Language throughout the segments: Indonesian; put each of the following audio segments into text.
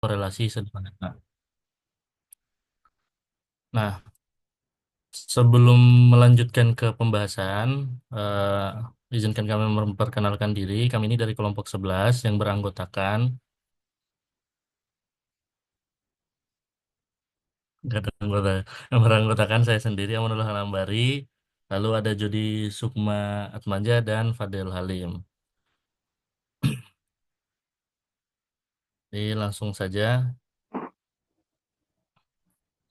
korelasi sederhana. Nah, sebelum melanjutkan ke pembahasan, izinkan kami memperkenalkan diri. Kami ini dari kelompok 11 yang beranggotakan, nggak ada anggota, yang beranggotakan saya sendiri, Amanullah Anambari, lalu ada Jody Sukma Atmaja, dan Fadel Halim. Jadi langsung saja.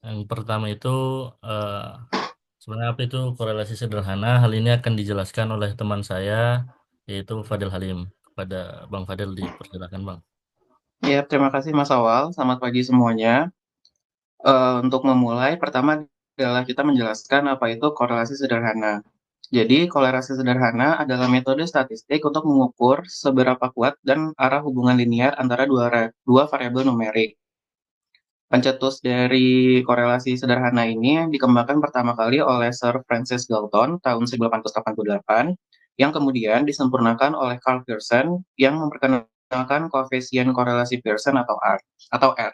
Yang pertama itu, eh, sebenarnya apa itu korelasi sederhana? Hal ini akan dijelaskan oleh teman saya, yaitu Fadel Halim. Kepada Bang Fadel, dipersilakan Bang. Ya, terima kasih Mas Awal. Selamat pagi semuanya. Untuk memulai, pertama adalah kita menjelaskan apa itu korelasi sederhana. Jadi, korelasi sederhana adalah metode statistik untuk mengukur seberapa kuat dan arah hubungan linear antara dua variabel numerik. Pencetus dari korelasi sederhana ini dikembangkan pertama kali oleh Sir Francis Galton tahun 1888, yang kemudian disempurnakan oleh Carl Pearson yang memperkenalkan koefisien korelasi Pearson atau R.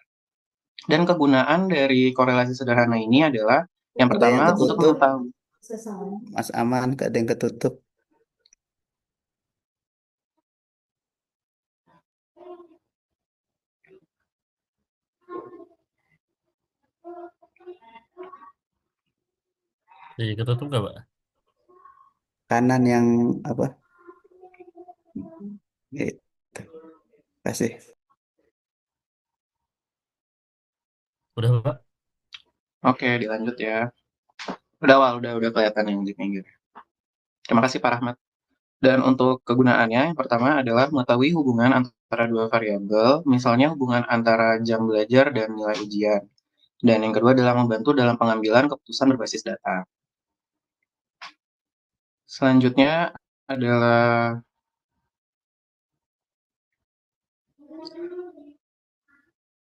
Dan kegunaan dari korelasi sederhana ini adalah yang Ada yang pertama untuk ketutup, mengetahui. Mas Aman, gak ada yang ketutup. Jadi ketutup nggak Pak? Kanan yang apa? Gitu. Kasih. Udah Pak? Oke, dilanjut ya. Udah awal, udah kelihatan yang di pinggir. Terima kasih Pak Rahmat. Dan untuk kegunaannya, yang pertama adalah mengetahui hubungan antara dua variabel, misalnya hubungan antara jam belajar dan nilai ujian. Dan yang kedua adalah membantu dalam pengambilan keputusan berbasis data. Selanjutnya adalah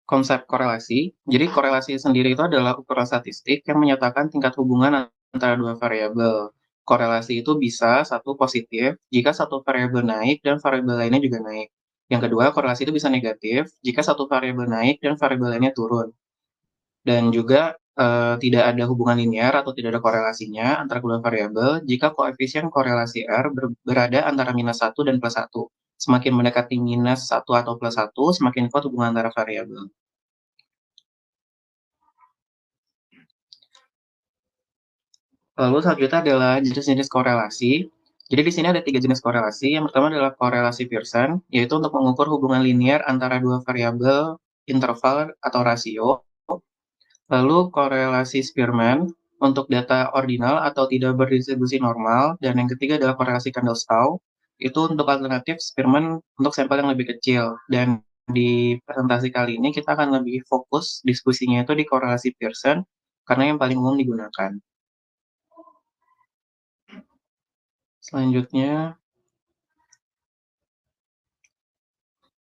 konsep korelasi. Jadi korelasi sendiri itu adalah ukuran statistik yang menyatakan tingkat hubungan antara dua variabel. Korelasi itu bisa satu positif jika satu variabel naik dan variabel lainnya juga naik. Yang kedua, korelasi itu bisa negatif jika satu variabel naik dan variabel lainnya turun. Dan juga tidak ada hubungan linear atau tidak ada korelasinya antara kedua variabel jika koefisien korelasi R berada antara -1 dan +1. Semakin mendekati -1 atau +1, semakin kuat hubungan antara variabel. Lalu selanjutnya adalah jenis-jenis korelasi. Jadi di sini ada 3 jenis korelasi. Yang pertama adalah korelasi Pearson, yaitu untuk mengukur hubungan linear antara dua variabel interval atau rasio. Lalu korelasi Spearman untuk data ordinal atau tidak berdistribusi normal. Dan yang ketiga adalah korelasi Candles-Stau, itu untuk alternatif Spearman untuk sampel yang lebih kecil. Dan di presentasi kali ini kita akan lebih fokus diskusinya itu di korelasi Pearson, karena yang paling umum digunakan. Selanjutnya,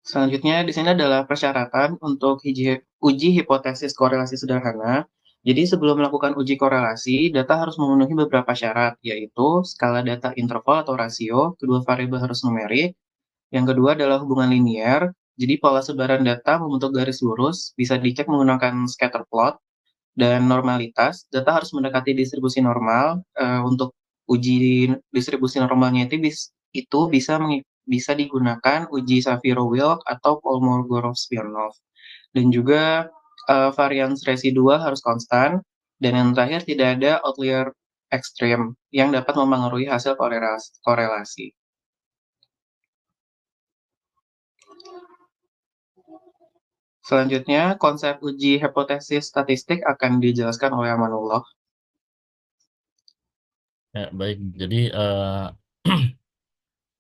Selanjutnya di sini adalah persyaratan untuk uji hipotesis korelasi sederhana. Jadi sebelum melakukan uji korelasi, data harus memenuhi beberapa syarat, yaitu skala data interval atau rasio, kedua variabel harus numerik, yang kedua adalah hubungan linear, jadi pola sebaran data membentuk garis lurus, bisa dicek menggunakan scatter plot, dan normalitas, data harus mendekati distribusi normal. Untuk uji distribusi normalnya itu bisa digunakan uji Shapiro-Wilk atau Kolmogorov-Smirnov. Dan juga varians residual harus konstan. Dan yang terakhir tidak ada outlier ekstrim yang dapat mempengaruhi hasil korelasi. Selanjutnya, konsep uji hipotesis statistik akan dijelaskan oleh Amanullah. Ya, baik. Jadi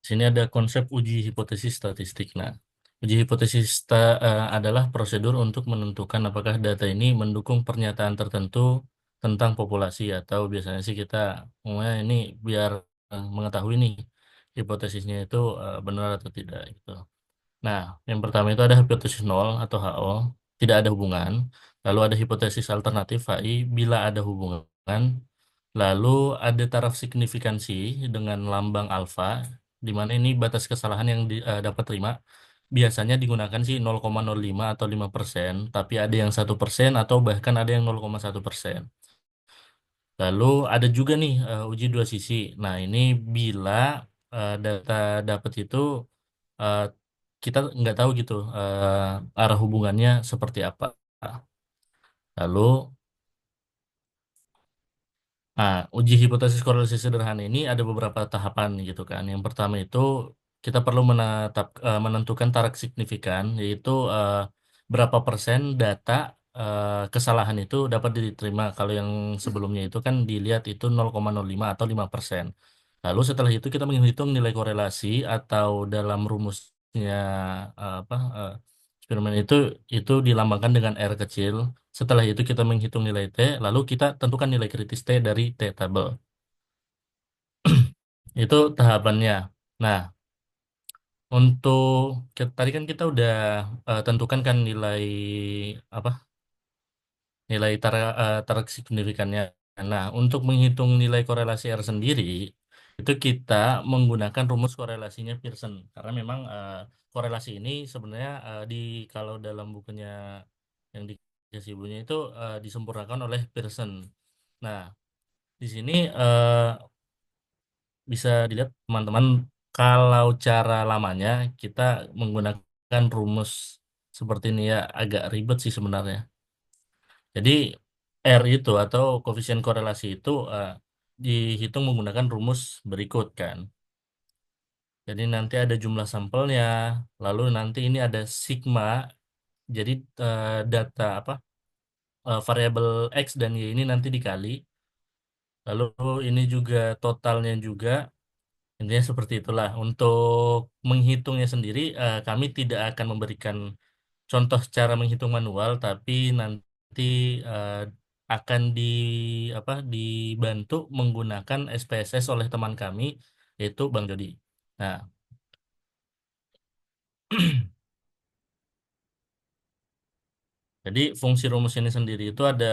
sini ada konsep uji hipotesis statistik. Nah, uji hipotesis adalah prosedur untuk menentukan apakah data ini mendukung pernyataan tertentu tentang populasi, atau biasanya sih kita ini biar mengetahui nih hipotesisnya itu benar atau tidak gitu. Nah, yang pertama itu ada hipotesis nol atau HO, tidak ada hubungan. Lalu ada hipotesis alternatif HI bila ada hubungan. Lalu ada taraf signifikansi dengan lambang alfa, di mana ini batas kesalahan yang dapat terima biasanya digunakan sih 0,05 atau 5%, tapi ada yang 1% atau bahkan ada yang 0,1%. Lalu ada juga nih uji dua sisi. Nah, ini bila data dapat itu eh, kita nggak tahu gitu arah hubungannya seperti apa. Lalu, uji hipotesis korelasi sederhana ini ada beberapa tahapan gitu kan. Yang pertama itu kita perlu menentukan tarak signifikan, yaitu berapa persen data kesalahan itu dapat diterima. Kalau yang sebelumnya itu kan dilihat itu 0,05 atau 5%. Lalu setelah itu kita menghitung nilai korelasi atau dalam rumusnya eksperimen itu dilambangkan dengan R kecil. Setelah itu kita menghitung nilai T, lalu kita tentukan nilai kritis T dari T tabel. Itu tahapannya. Nah, untuk tadi kan kita udah tentukan kan nilai apa? Nilai tarik signifikannya. Nah, untuk menghitung nilai korelasi R sendiri, itu kita menggunakan rumus korelasinya Pearson. Karena memang korelasi ini sebenarnya kalau dalam bukunya yang dikasih ibunya itu disempurnakan oleh Pearson. Nah, di sini bisa dilihat teman-teman kalau cara lamanya kita menggunakan rumus seperti ini ya agak ribet sih sebenarnya. Jadi R itu atau koefisien korelasi itu dihitung menggunakan rumus berikut kan. Jadi nanti ada jumlah sampelnya, lalu nanti ini ada sigma. Jadi data variabel X dan Y ini nanti dikali. Lalu ini juga totalnya juga. Intinya seperti itulah. Untuk menghitungnya sendiri, kami tidak akan memberikan contoh cara menghitung manual, tapi nanti eh, akan dibantu menggunakan SPSS oleh teman kami, yaitu Bang Jody. Nah, jadi fungsi rumus ini sendiri itu ada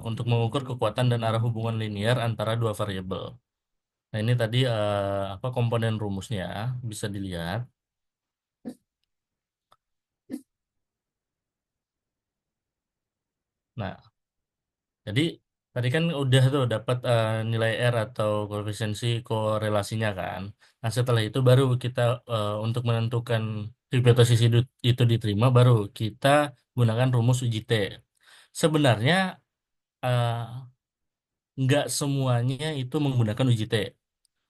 untuk mengukur kekuatan dan arah hubungan linear antara dua variabel. Nah, ini tadi komponen rumusnya bisa dilihat. Nah, jadi tadi kan udah tuh dapat nilai R atau koefisiensi korelasinya kan. Nah, setelah itu baru kita untuk menentukan hipotesis itu diterima baru kita gunakan rumus uji T. Sebenarnya eh, nggak semuanya itu menggunakan uji T.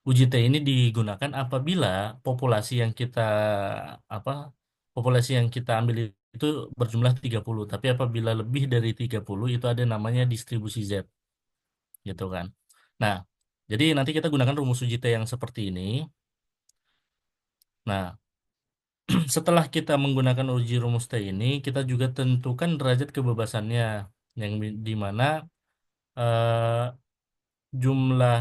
Uji T ini digunakan apabila populasi yang kita apa populasi yang kita ambil itu berjumlah 30. Tapi apabila lebih dari 30 itu ada namanya distribusi Z. Gitu kan. Nah, jadi nanti kita gunakan rumus uji T yang seperti ini. Nah, setelah kita menggunakan uji rumus T ini, kita juga tentukan derajat kebebasannya di mana eh, jumlah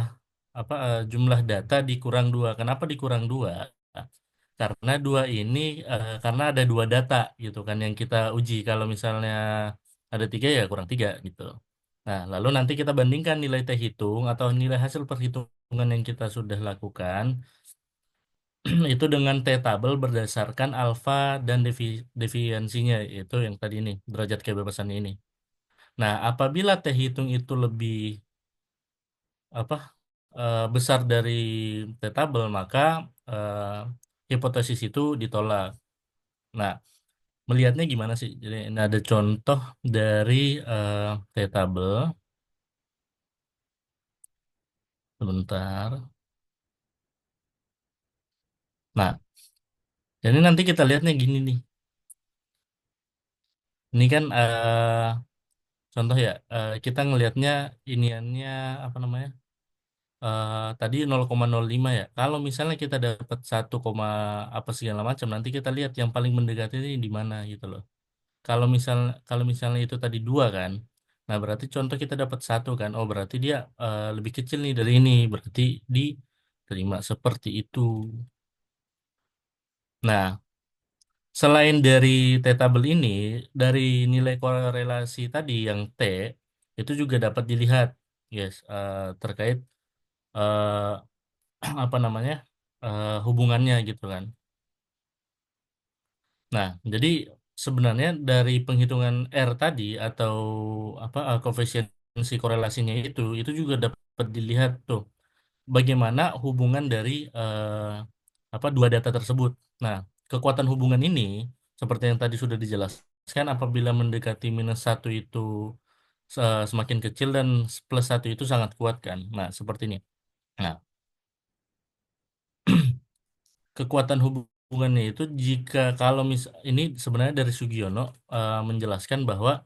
jumlah data dikurang dua. Kenapa dikurang dua? Karena karena ada dua data gitu kan yang kita uji. Kalau misalnya ada tiga ya kurang tiga gitu. Nah, lalu nanti kita bandingkan nilai T hitung atau nilai hasil perhitungan yang kita sudah lakukan itu dengan T tabel berdasarkan alfa dan deviansinya, yaitu yang tadi ini, derajat kebebasan ini. Nah, apabila T hitung itu lebih apa besar dari T tabel, maka eh, hipotesis itu ditolak. Nah, melihatnya gimana sih? Jadi ini ada contoh dari eh, T tabel. Sebentar. Nah, jadi nanti kita lihatnya gini nih. Ini kan contoh ya, kita ngelihatnya iniannya apa namanya? Tadi 0,05 ya. Kalau misalnya kita dapat 1, apa segala macam, nanti kita lihat yang paling mendekati ini di mana gitu loh. Kalau misalnya itu tadi 2 kan. Nah, berarti contoh kita dapat 1 kan. Oh, berarti dia lebih kecil nih dari ini. Berarti diterima seperti itu. Nah, selain dari T-tabel ini, dari nilai korelasi tadi yang T, itu juga dapat dilihat, guys, terkait apa namanya hubungannya gitu kan. Nah, jadi sebenarnya dari penghitungan R tadi atau apa koefisiensi korelasinya itu juga dapat dilihat tuh bagaimana hubungan dari apa dua data tersebut. Nah, kekuatan hubungan ini seperti yang tadi sudah dijelaskan apabila mendekati -1 itu semakin kecil dan +1 itu sangat kuat kan. Nah, seperti ini. Nah, kekuatan hubungannya itu jika kalau ini sebenarnya dari Sugiono menjelaskan bahwa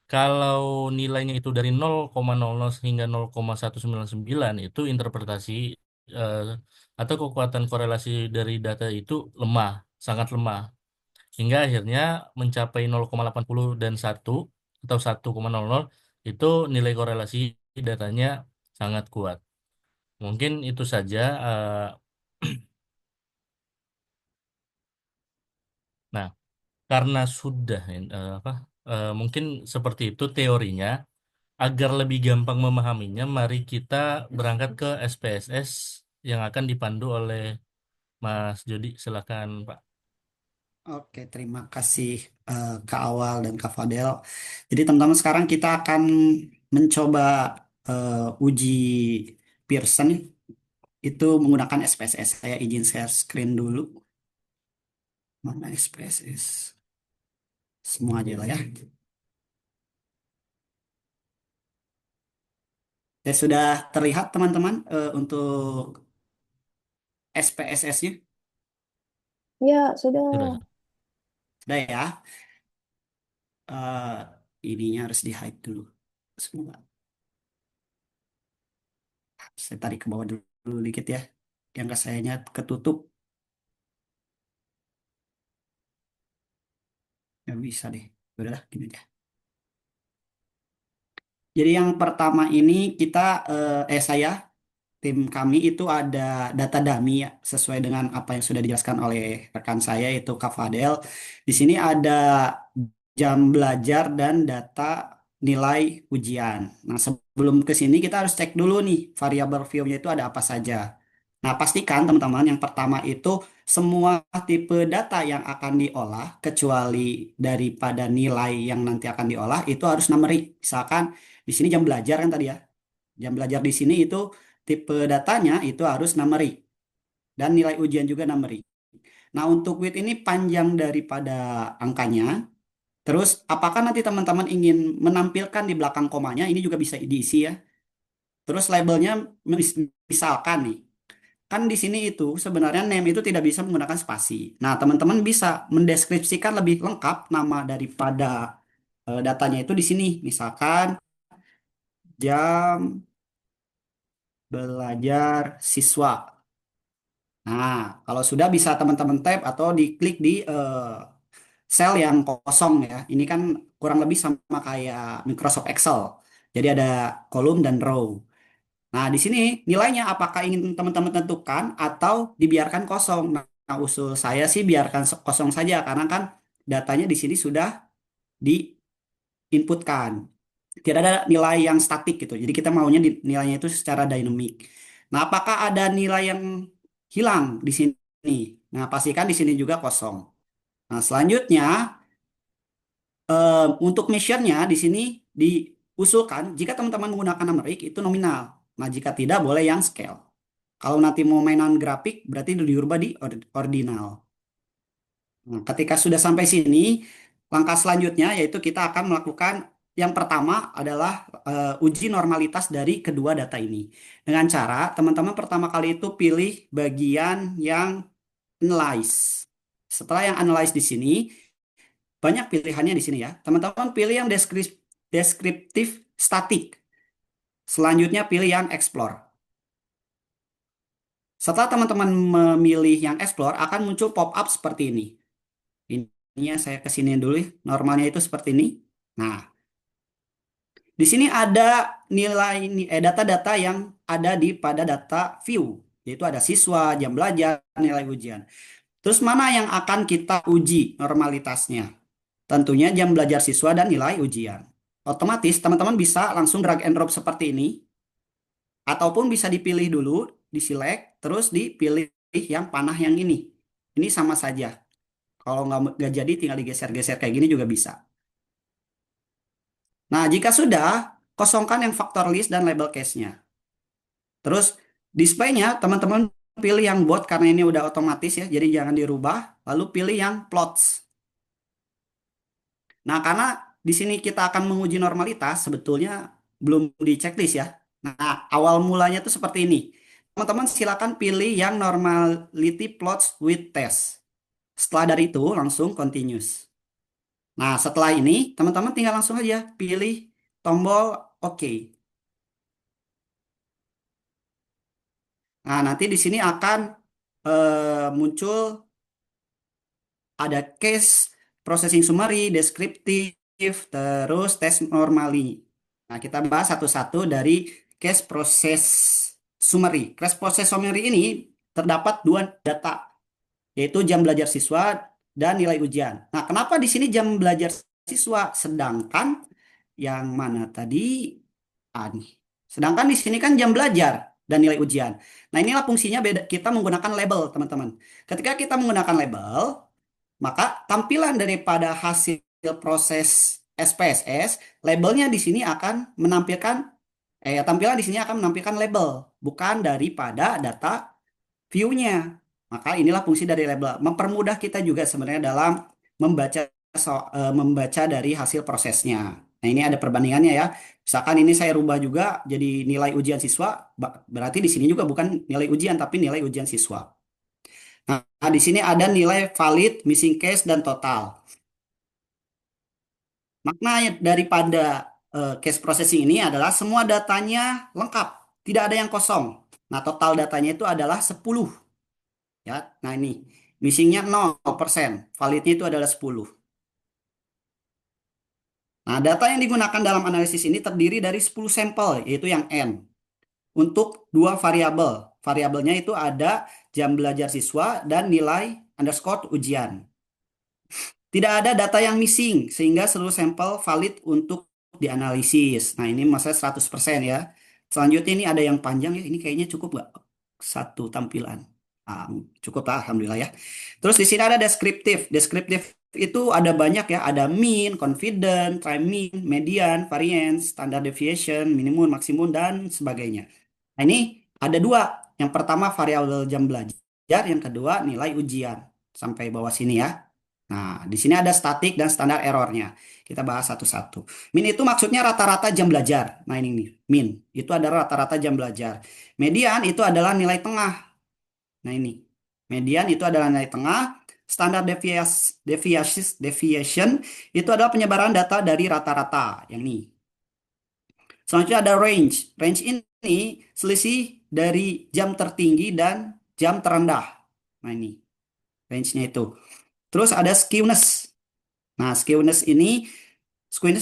kalau nilainya itu dari 0,00 hingga 0,199 itu interpretasi eh, atau kekuatan korelasi dari data itu lemah, sangat lemah. Hingga akhirnya mencapai 0,80 dan 1 atau 1,00 itu nilai korelasi datanya sangat kuat. Mungkin itu saja. Nah, karena sudah apa mungkin seperti itu teorinya. Agar lebih gampang memahaminya, mari kita berangkat ke SPSS yang akan dipandu oleh Mas Jody. Silakan, Pak. Oke, terima kasih Kak Awal dan Kak Fadel. Jadi teman-teman sekarang kita akan mencoba uji Pearson itu menggunakan SPSS. Saya izin share screen dulu. Mana SPSS? Semua aja lah ya. Ya sudah terlihat teman-teman untuk SPSS-nya. Ya, sudah. Sudah. Sudah ya. Eh, ininya harus di-hide dulu. Semua. Saya tarik ke bawah dulu dikit ya. Yang sayanya ketutup. Nggak bisa deh. Udahlah, gini aja. Jadi yang pertama ini kita, saya, tim kami itu ada data dummy ya, sesuai dengan apa yang sudah dijelaskan oleh rekan saya itu Kak Fadel. Di sini ada jam belajar dan data nilai ujian. Nah, sebelum ke sini kita harus cek dulu nih variabel view-nya itu ada apa saja. Nah, pastikan teman-teman yang pertama itu semua tipe data yang akan diolah kecuali daripada nilai yang nanti akan diolah itu harus numerik. Misalkan di sini jam belajar kan tadi ya. Jam belajar di sini itu tipe datanya itu harus numerik dan nilai ujian juga numerik. Nah, untuk width ini panjang daripada angkanya. Terus, apakah nanti teman-teman ingin menampilkan di belakang komanya? Ini juga bisa diisi ya. Terus labelnya misalkan nih, kan di sini itu sebenarnya name itu tidak bisa menggunakan spasi. Nah, teman-teman bisa mendeskripsikan lebih lengkap nama daripada datanya itu di sini. Misalkan jam belajar siswa. Nah, kalau sudah bisa teman-teman tab atau diklik di sel yang kosong ya. Ini kan kurang lebih sama kayak Microsoft Excel. Jadi ada kolom dan row. Nah, di sini nilainya apakah ingin teman-teman tentukan atau dibiarkan kosong. Nah, usul saya sih biarkan kosong saja karena kan datanya di sini sudah diinputkan. Tidak ada nilai yang statik gitu. Jadi kita maunya nilainya itu secara dynamic. Nah, apakah ada nilai yang hilang di sini? Nah, pastikan di sini juga kosong. Nah, selanjutnya untuk measure-nya di sini diusulkan jika teman-teman menggunakan numerik itu nominal. Nah, jika tidak boleh yang scale. Kalau nanti mau mainan grafik berarti dirubah di ordinal. Nah, ketika sudah sampai sini, langkah selanjutnya yaitu kita akan melakukan yang pertama adalah uji normalitas dari kedua data ini. Dengan cara teman-teman pertama kali itu pilih bagian yang analyze. Setelah yang analyze di sini, banyak pilihannya di sini ya. Teman-teman pilih yang deskriptif statik. Selanjutnya pilih yang explore. Setelah teman-teman memilih yang explore, akan muncul pop-up seperti ini. Ini ya, saya kesini dulu ya. Normalnya itu seperti ini. Nah, di sini ada nilai data-data yang ada di pada data view, yaitu ada siswa, jam belajar, nilai ujian. Terus mana yang akan kita uji normalitasnya? Tentunya jam belajar siswa dan nilai ujian. Otomatis teman-teman bisa langsung drag and drop seperti ini, ataupun bisa dipilih dulu, di select, terus dipilih yang panah yang ini. Ini sama saja. Kalau nggak jadi tinggal digeser-geser kayak gini juga bisa. Nah, jika sudah, kosongkan yang faktor list dan label case-nya. Terus display-nya teman-teman pilih yang bold karena ini udah otomatis ya, jadi jangan dirubah. Lalu pilih yang plots. Nah, karena di sini kita akan menguji normalitas, sebetulnya belum di checklist ya. Nah, awal mulanya tuh seperti ini. Teman-teman silakan pilih yang normality plots with test. Setelah dari itu langsung continuous. Nah, setelah ini teman-teman tinggal langsung aja pilih tombol OK. Nah, nanti di sini akan muncul ada case, processing summary, deskriptif, terus tes normally. Nah, kita bahas satu-satu dari case proses summary. Case proses summary ini terdapat dua data, yaitu jam belajar siswa dan nilai ujian. Nah, kenapa di sini jam belajar siswa, sedangkan yang mana tadi? Nih. Sedangkan di sini kan jam belajar dan nilai ujian. Nah, inilah fungsinya beda. Kita menggunakan label, teman-teman. Ketika kita menggunakan label, maka tampilan daripada hasil proses SPSS, labelnya di sini akan menampilkan, tampilan di sini akan menampilkan label, bukan daripada data view-nya. Maka inilah fungsi dari label. Mempermudah kita juga sebenarnya dalam membaca membaca dari hasil prosesnya. Nah, ini ada perbandingannya ya. Misalkan ini saya rubah juga jadi nilai ujian siswa, berarti di sini juga bukan nilai ujian tapi nilai ujian siswa. Nah, di sini ada nilai valid, missing case, dan total. Makna daripada case processing ini adalah semua datanya lengkap, tidak ada yang kosong. Nah, total datanya itu adalah 10. Ya, nah ini missingnya 0%, validnya itu adalah 10. Nah, data yang digunakan dalam analisis ini terdiri dari 10 sampel, yaitu yang N. Untuk dua variabel. Variabelnya itu ada jam belajar siswa dan nilai underscore ujian. Tidak ada data yang missing, sehingga seluruh sampel valid untuk dianalisis. Nah, ini masa 100% ya. Selanjutnya ini ada yang panjang ya. Ini kayaknya cukup nggak? Satu tampilan. Cukup lah, Alhamdulillah ya. Terus di sini ada deskriptif. Deskriptif itu ada banyak ya. Ada mean, confident, try mean, median, variance, standard deviation, minimum, maksimum, dan sebagainya. Nah, ini ada dua. Yang pertama variabel jam belajar, yang kedua nilai ujian. Sampai bawah sini ya. Nah, di sini ada statik dan standar errornya. Kita bahas satu-satu. Min itu maksudnya rata-rata jam belajar. Nah, ini nih, min. Itu adalah rata-rata jam belajar. Median itu adalah nilai tengah. Nah, ini. Median itu adalah nilai tengah. Standar deviation itu adalah penyebaran data dari rata-rata. Yang ini. Selanjutnya ada range. Range ini selisih dari jam tertinggi dan jam terendah. Nah, ini. Range-nya itu. Terus ada skewness. Nah, skewness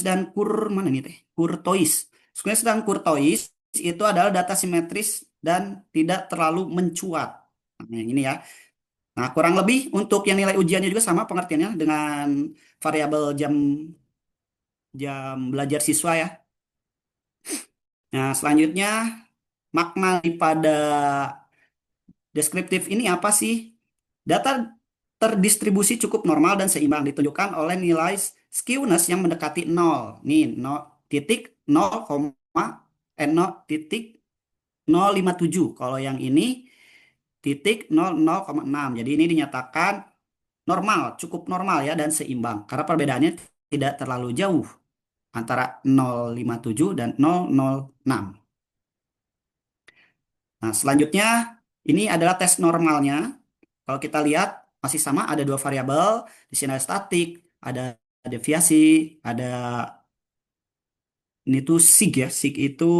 dan mana nih teh? Kurtois. Skewness dan kurtois itu adalah data simetris dan tidak terlalu mencuat. Nah, yang ini ya. Nah, kurang lebih untuk yang nilai ujiannya juga sama pengertiannya dengan variabel jam jam belajar siswa ya. Nah, selanjutnya makna daripada deskriptif ini apa sih? Data terdistribusi cukup normal dan seimbang ditunjukkan oleh nilai skewness yang mendekati 0. Nih, 0 titik 0, 0 titik 057. Kalau yang ini titik 0,6. Jadi ini dinyatakan normal, cukup normal ya dan seimbang. Karena perbedaannya tidak terlalu jauh antara 057 dan 006. Nah, selanjutnya ini adalah tes normalnya. Kalau kita lihat masih sama, ada dua variabel. Di sini ada statik, ada deviasi, ada ini tuh sig ya. Sig itu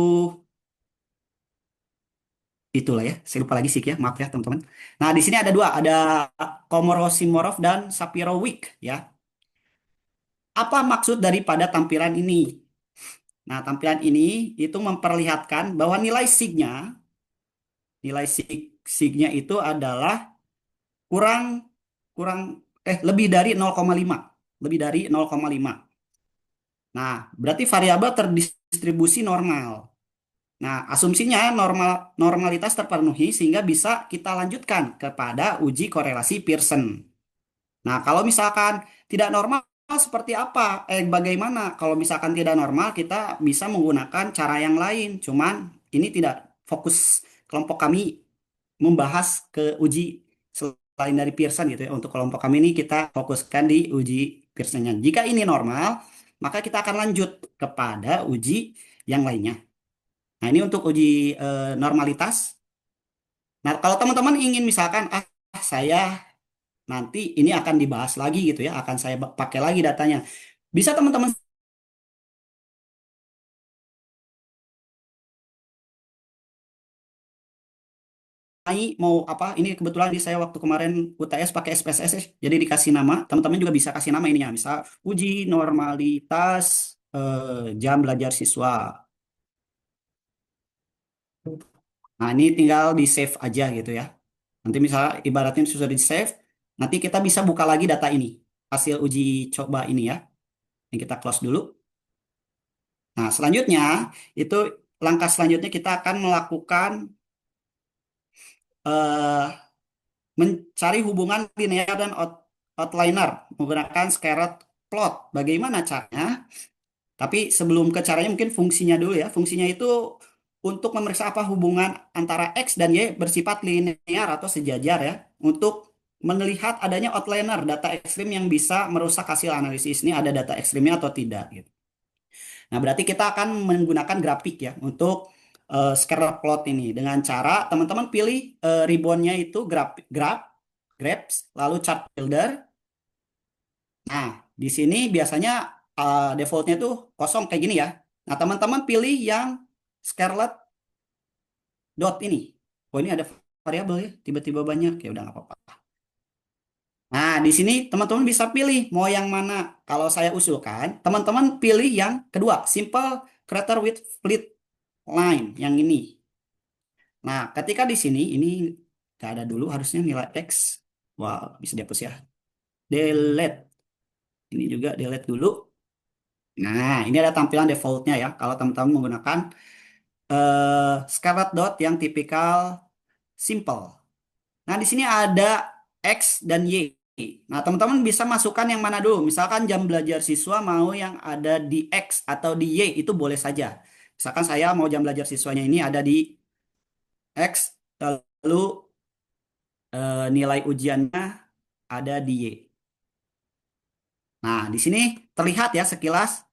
itulah ya. Saya lupa lagi sig ya. Maaf ya teman-teman. Nah, di sini ada dua, ada Komorosimorov dan Sapiro-Wicks ya. Apa maksud daripada tampilan ini? Nah, tampilan ini itu memperlihatkan bahwa nilai signya itu adalah kurang kurang lebih dari 0,5. Lebih dari 0,5. Nah, berarti variabel terdistribusi normal. Nah, asumsinya normalitas terpenuhi sehingga bisa kita lanjutkan kepada uji korelasi Pearson. Nah, kalau misalkan tidak normal seperti apa? Bagaimana? Kalau misalkan tidak normal, kita bisa menggunakan cara yang lain. Cuman ini tidak fokus kelompok kami membahas ke uji selain dari Pearson gitu ya. Untuk kelompok kami ini kita fokuskan di uji Pearsonnya. Jika ini normal, maka kita akan lanjut kepada uji yang lainnya. Nah, ini untuk uji normalitas. Nah, kalau teman-teman ingin misalkan, saya nanti ini akan dibahas lagi gitu ya, akan saya pakai lagi datanya. Bisa teman-teman mau apa? Ini kebetulan di saya waktu kemarin UTS pakai SPSS, ya. Jadi dikasih nama, teman-teman juga bisa kasih nama ininya. Misal uji normalitas jam belajar siswa. Nah, ini tinggal di save aja gitu ya. Nanti misalnya ibaratnya sudah di save, nanti kita bisa buka lagi data ini, hasil uji coba ini ya. Ini kita close dulu. Nah, selanjutnya itu langkah selanjutnya kita akan melakukan eh, mencari hubungan linear dan outliner menggunakan scatter plot. Bagaimana caranya? Tapi sebelum ke caranya mungkin fungsinya dulu ya. Fungsinya itu untuk memeriksa apa hubungan antara X dan Y bersifat linear atau sejajar ya. Untuk melihat adanya outliner data ekstrim yang bisa merusak hasil analisis ini ada data ekstrimnya atau tidak gitu. Nah, berarti kita akan menggunakan grafik ya untuk scatter plot ini dengan cara teman-teman pilih ribbonnya itu graph, lalu chart builder. Nah, di sini biasanya defaultnya tuh kosong kayak gini ya. Nah, teman-teman pilih yang scarlet dot ini. Oh, ini ada variabel ya, tiba-tiba banyak ya udah nggak apa-apa. Nah, di sini teman-teman bisa pilih mau yang mana. Kalau saya usulkan, teman-teman pilih yang kedua, simple crater with split line yang ini. Nah, ketika di sini ini nggak ada dulu harusnya nilai X. Wah, bisa dihapus ya. Delete. Ini juga delete dulu. Nah, ini ada tampilan defaultnya ya. Kalau teman-teman menggunakan scarlet dot yang tipikal simple. Nah, di sini ada X dan Y. Nah, teman-teman bisa masukkan yang mana dulu. Misalkan jam belajar siswa mau yang ada di X atau di Y, itu boleh saja. Misalkan saya mau jam belajar siswanya ini ada di X, lalu nilai ujiannya ada di Y. Nah, di sini terlihat ya sekilas,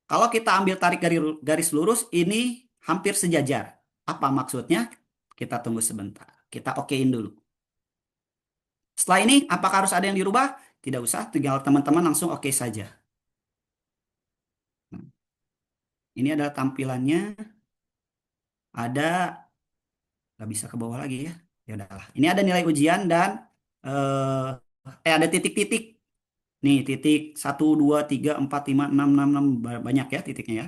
kalau kita ambil tarik garis lurus, ini hampir sejajar. Apa maksudnya? Kita tunggu sebentar. Kita okein dulu. Setelah ini, apakah harus ada yang dirubah? Tidak usah, tinggal teman-teman langsung oke saja. Nah, ini adalah tampilannya. Ada, nggak bisa ke bawah lagi ya. Ya udahlah. Ini ada nilai ujian dan ada titik-titik. Nih, titik 1, 2, 3, 4, 5, 6, 6, 6. Banyak ya titiknya ya.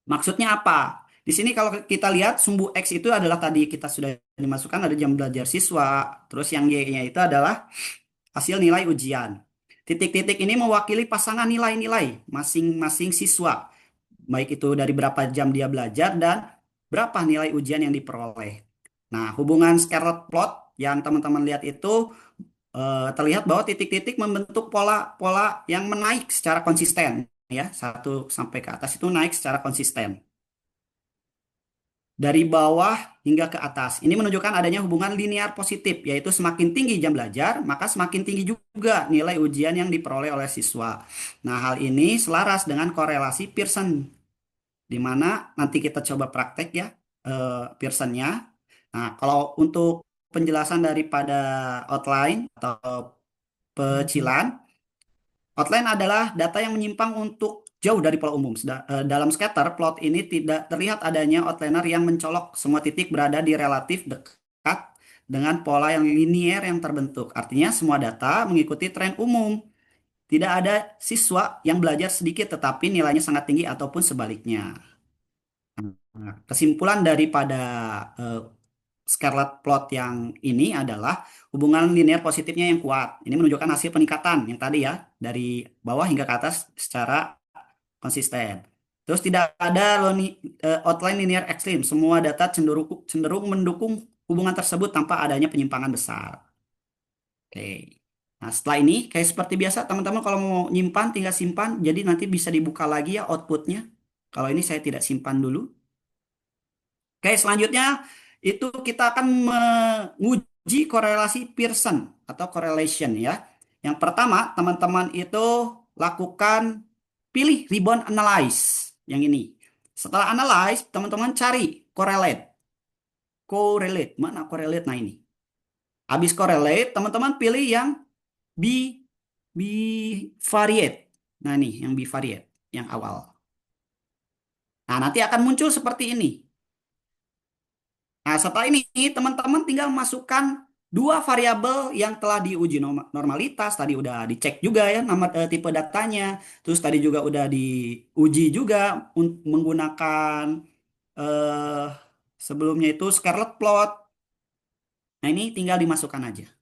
Maksudnya apa? Di sini kalau kita lihat sumbu X itu adalah tadi kita sudah dimasukkan ada jam belajar siswa. Terus yang Y-nya itu adalah hasil nilai ujian. Titik-titik ini mewakili pasangan nilai-nilai masing-masing siswa. Baik itu dari berapa jam dia belajar dan berapa nilai ujian yang diperoleh. Nah, hubungan scatter plot yang teman-teman lihat itu terlihat bahwa titik-titik membentuk pola-pola yang menaik secara konsisten. Ya, 1 sampai ke atas itu naik secara konsisten dari bawah hingga ke atas. Ini menunjukkan adanya hubungan linear positif, yaitu semakin tinggi jam belajar, maka semakin tinggi juga nilai ujian yang diperoleh oleh siswa. Nah, hal ini selaras dengan korelasi Pearson, di mana nanti kita coba praktek ya Pearsonnya. Nah, kalau untuk penjelasan daripada outline atau pecilan, outline adalah data yang menyimpang untuk jauh dari pola umum. Dalam scatter plot ini tidak terlihat adanya outliner yang mencolok. Semua titik berada di relatif dekat dengan pola yang linier yang terbentuk. Artinya semua data mengikuti tren umum. Tidak ada siswa yang belajar sedikit tetapi nilainya sangat tinggi ataupun sebaliknya. Nah, kesimpulan daripada eh, Scarlet plot yang ini adalah hubungan linear positifnya yang kuat. Ini menunjukkan hasil peningkatan yang tadi ya, dari bawah hingga ke atas secara konsisten. Terus tidak ada outline linear ekstrim. Semua data cenderung mendukung hubungan tersebut tanpa adanya penyimpangan besar. Oke. Nah, setelah ini kayak seperti biasa teman-teman kalau mau nyimpan tinggal simpan. Jadi nanti bisa dibuka lagi ya outputnya. Kalau ini saya tidak simpan dulu. Oke, selanjutnya itu kita akan menguji korelasi Pearson atau correlation ya. Yang pertama, teman-teman itu lakukan pilih rebound analyze yang ini. Setelah analyze, teman-teman cari correlate. Correlate, mana correlate? Nah ini. Habis correlate, teman-teman pilih yang bi bivariate. Nah nih, yang bivariate yang awal. Nah, nanti akan muncul seperti ini. Nah, setelah ini teman-teman tinggal masukkan dua variabel yang telah diuji normalitas, tadi udah dicek juga ya nama tipe datanya, terus tadi juga udah diuji juga menggunakan eh, sebelumnya itu scarlet plot. Nah, ini tinggal dimasukkan aja.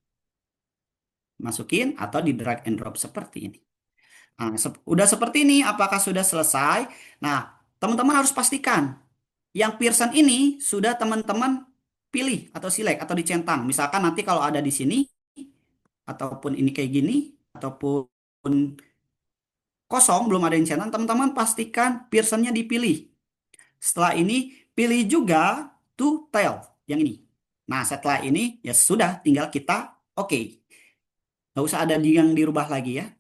Masukin atau di drag and drop seperti ini. Nah, udah seperti ini, apakah sudah selesai? Nah, teman-teman harus pastikan yang Pearson ini sudah teman-teman pilih atau select atau dicentang. Misalkan nanti kalau ada di sini ataupun ini kayak gini ataupun kosong belum ada yang centang, teman-teman pastikan Pearsonnya dipilih. Setelah ini pilih juga to tail yang ini. Nah, setelah ini ya sudah tinggal kita oke. Nggak usah ada yang dirubah lagi ya.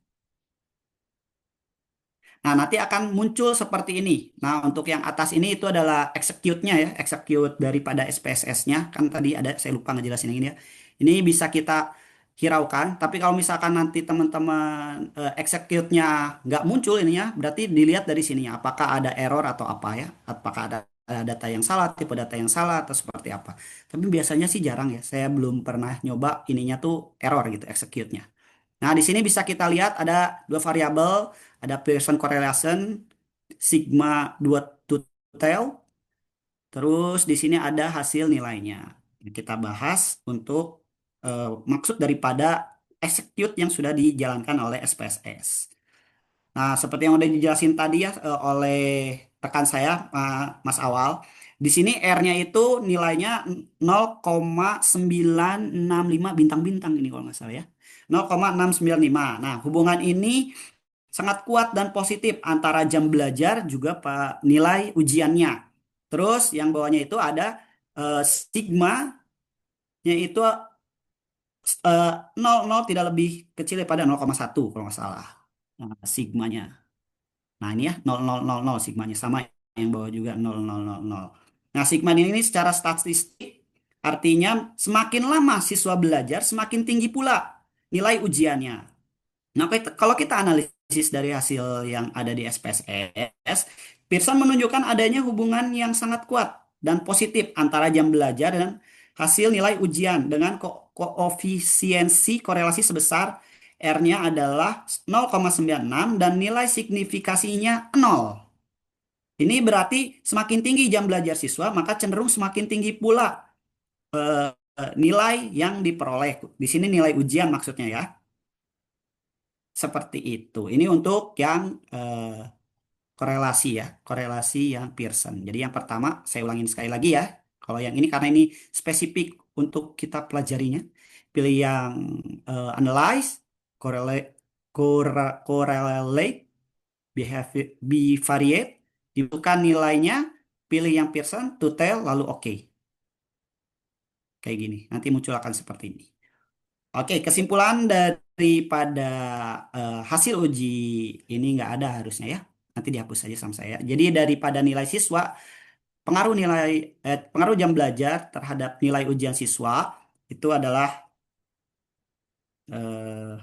Nah, nanti akan muncul seperti ini. Nah, untuk yang atas ini itu adalah execute-nya ya, execute daripada SPSS-nya. Kan tadi ada, saya lupa ngejelasin ini ya. Ini bisa kita hiraukan, tapi kalau misalkan nanti teman-teman execute-nya nggak muncul ininya, berarti dilihat dari sininya. Apakah ada error atau apa ya? Apakah ada data yang salah, tipe data yang salah, atau seperti apa. Tapi biasanya sih jarang ya. Saya belum pernah nyoba ininya tuh error gitu, execute-nya. Nah, di sini bisa kita lihat ada dua variabel, ada Pearson correlation, sigma 2 to tail, terus di sini ada hasil nilainya. Kita bahas untuk maksud daripada execute yang sudah dijalankan oleh SPSS. Nah, seperti yang udah dijelasin tadi ya oleh rekan saya, Mas Awal, di sini R-nya itu nilainya 0,965 bintang-bintang ini kalau nggak salah ya. 0,695. Nah, hubungan ini sangat kuat dan positif antara jam belajar juga nilai ujiannya. Terus yang bawahnya itu ada sigma-nya itu 0 tidak lebih kecil daripada 0,1 kalau nggak salah. Nah, sigmanya. Nah, ini ya 0,000 sigmanya sama yang bawah juga 0,000. Nah, sigma ini secara statistik artinya semakin lama siswa belajar, semakin tinggi pula nilai ujiannya. Nah, kalau kita analisis dari hasil yang ada di SPSS, Pearson menunjukkan adanya hubungan yang sangat kuat dan positif antara jam belajar dan hasil nilai ujian dengan koefisiensi korelasi sebesar R-nya adalah 0,96 dan nilai signifikasinya 0. Ini berarti semakin tinggi jam belajar siswa, maka cenderung semakin tinggi pula nilai yang diperoleh. Di sini nilai ujian maksudnya ya. Seperti itu. Ini untuk yang korelasi ya, korelasi yang Pearson. Jadi yang pertama, saya ulangin sekali lagi ya. Kalau yang ini karena ini spesifik untuk kita pelajarinya, pilih yang analyze, correlate, correlate, bivariate, dibuka nilainya, pilih yang Pearson, to tail, lalu oke. Kayak gini. Nanti muncul akan seperti ini. Oke, kesimpulan daripada hasil uji ini nggak ada harusnya ya. Nanti dihapus saja sama saya. Jadi daripada nilai siswa, pengaruh jam belajar terhadap nilai ujian siswa itu adalah eh,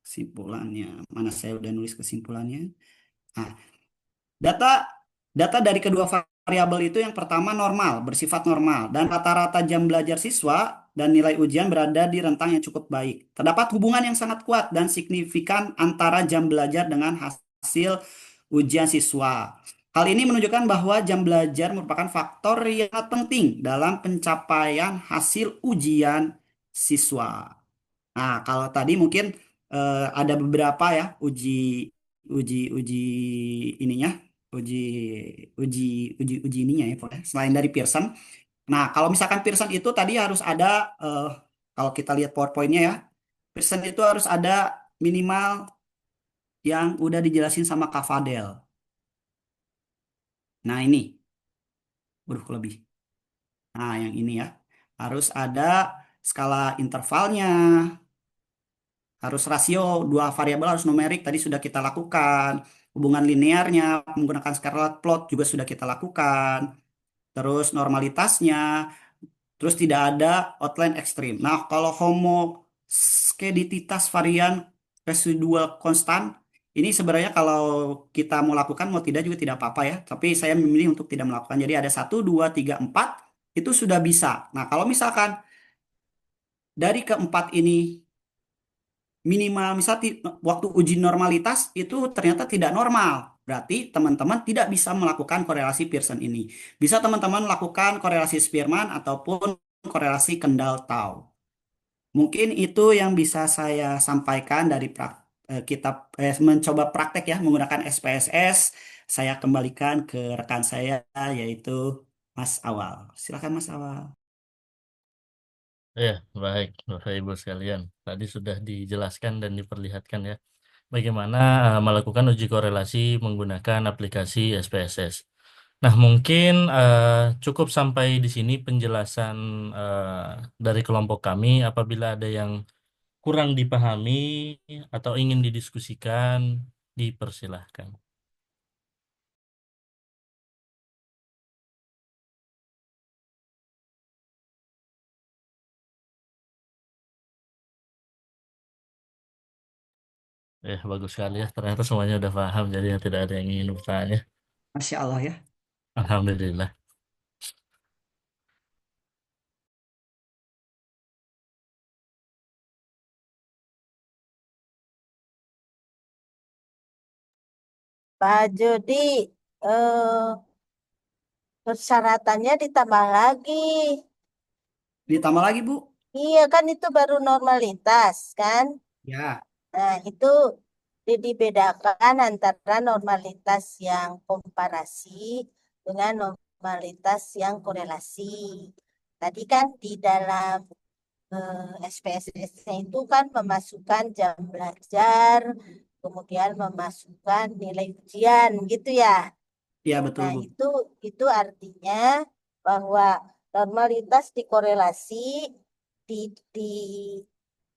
kesimpulannya. Mana saya udah nulis kesimpulannya. Nah, Data data dari kedua variabel itu yang pertama normal, bersifat normal, dan rata-rata jam belajar siswa dan nilai ujian berada di rentang yang cukup baik. Terdapat hubungan yang sangat kuat dan signifikan antara jam belajar dengan hasil ujian siswa. Hal ini menunjukkan bahwa jam belajar merupakan faktor yang sangat penting dalam pencapaian hasil ujian siswa. Nah, kalau tadi mungkin ada beberapa ya uji uji uji ininya, uji uji uji ininya ya pokoknya selain dari Pearson. Nah, kalau misalkan Pearson itu tadi harus ada kalau kita lihat PowerPoint-nya ya, Pearson itu harus ada minimal yang udah dijelasin sama Kak Fadel. Nah ini, waduh lebih. Nah yang ini ya, harus ada skala intervalnya, harus rasio, dua variabel harus numerik, tadi sudah kita lakukan. Hubungan linearnya, menggunakan scalar plot juga sudah kita lakukan. Terus normalitasnya, terus tidak ada outline ekstrim. Nah, kalau homoskedititas varian residual konstan, ini sebenarnya kalau kita mau lakukan, mau tidak juga tidak apa-apa ya. Tapi saya memilih untuk tidak melakukan. Jadi ada 1, 2, 3, 4, itu sudah bisa. Nah, kalau misalkan dari keempat ini minimal, misal waktu uji normalitas itu ternyata tidak normal. Berarti teman-teman tidak bisa melakukan korelasi Pearson ini. Bisa teman-teman lakukan korelasi Spearman ataupun korelasi Kendall-Tau. Mungkin itu yang bisa saya sampaikan dari kita mencoba praktek ya menggunakan SPSS. Saya kembalikan ke rekan saya yaitu Mas Awal. Silakan Mas Awal. Ya, baik, Bapak Ibu sekalian. Tadi sudah dijelaskan dan diperlihatkan ya, bagaimana melakukan uji korelasi menggunakan aplikasi SPSS. Nah, mungkin cukup sampai di sini penjelasan dari kelompok kami. Apabila ada yang kurang dipahami atau ingin didiskusikan, dipersilahkan. Bagus sekali ya. Ternyata semuanya udah paham, jadi tidak ada yang ingin bertanya. Masya Allah ya. Alhamdulillah. Pak Jody, persyaratannya ditambah lagi. Ditambah lagi Bu. Iya kan itu baru normalitas kan? Ya, Nah itu dibedakan antara normalitas yang komparasi dengan normalitas yang korelasi. Tadi kan di dalam SPSS-nya itu kan memasukkan jam belajar, kemudian memasukkan nilai ujian gitu ya. ya betul Nah, Bu. itu artinya bahwa normalitas dikorelasi di, di,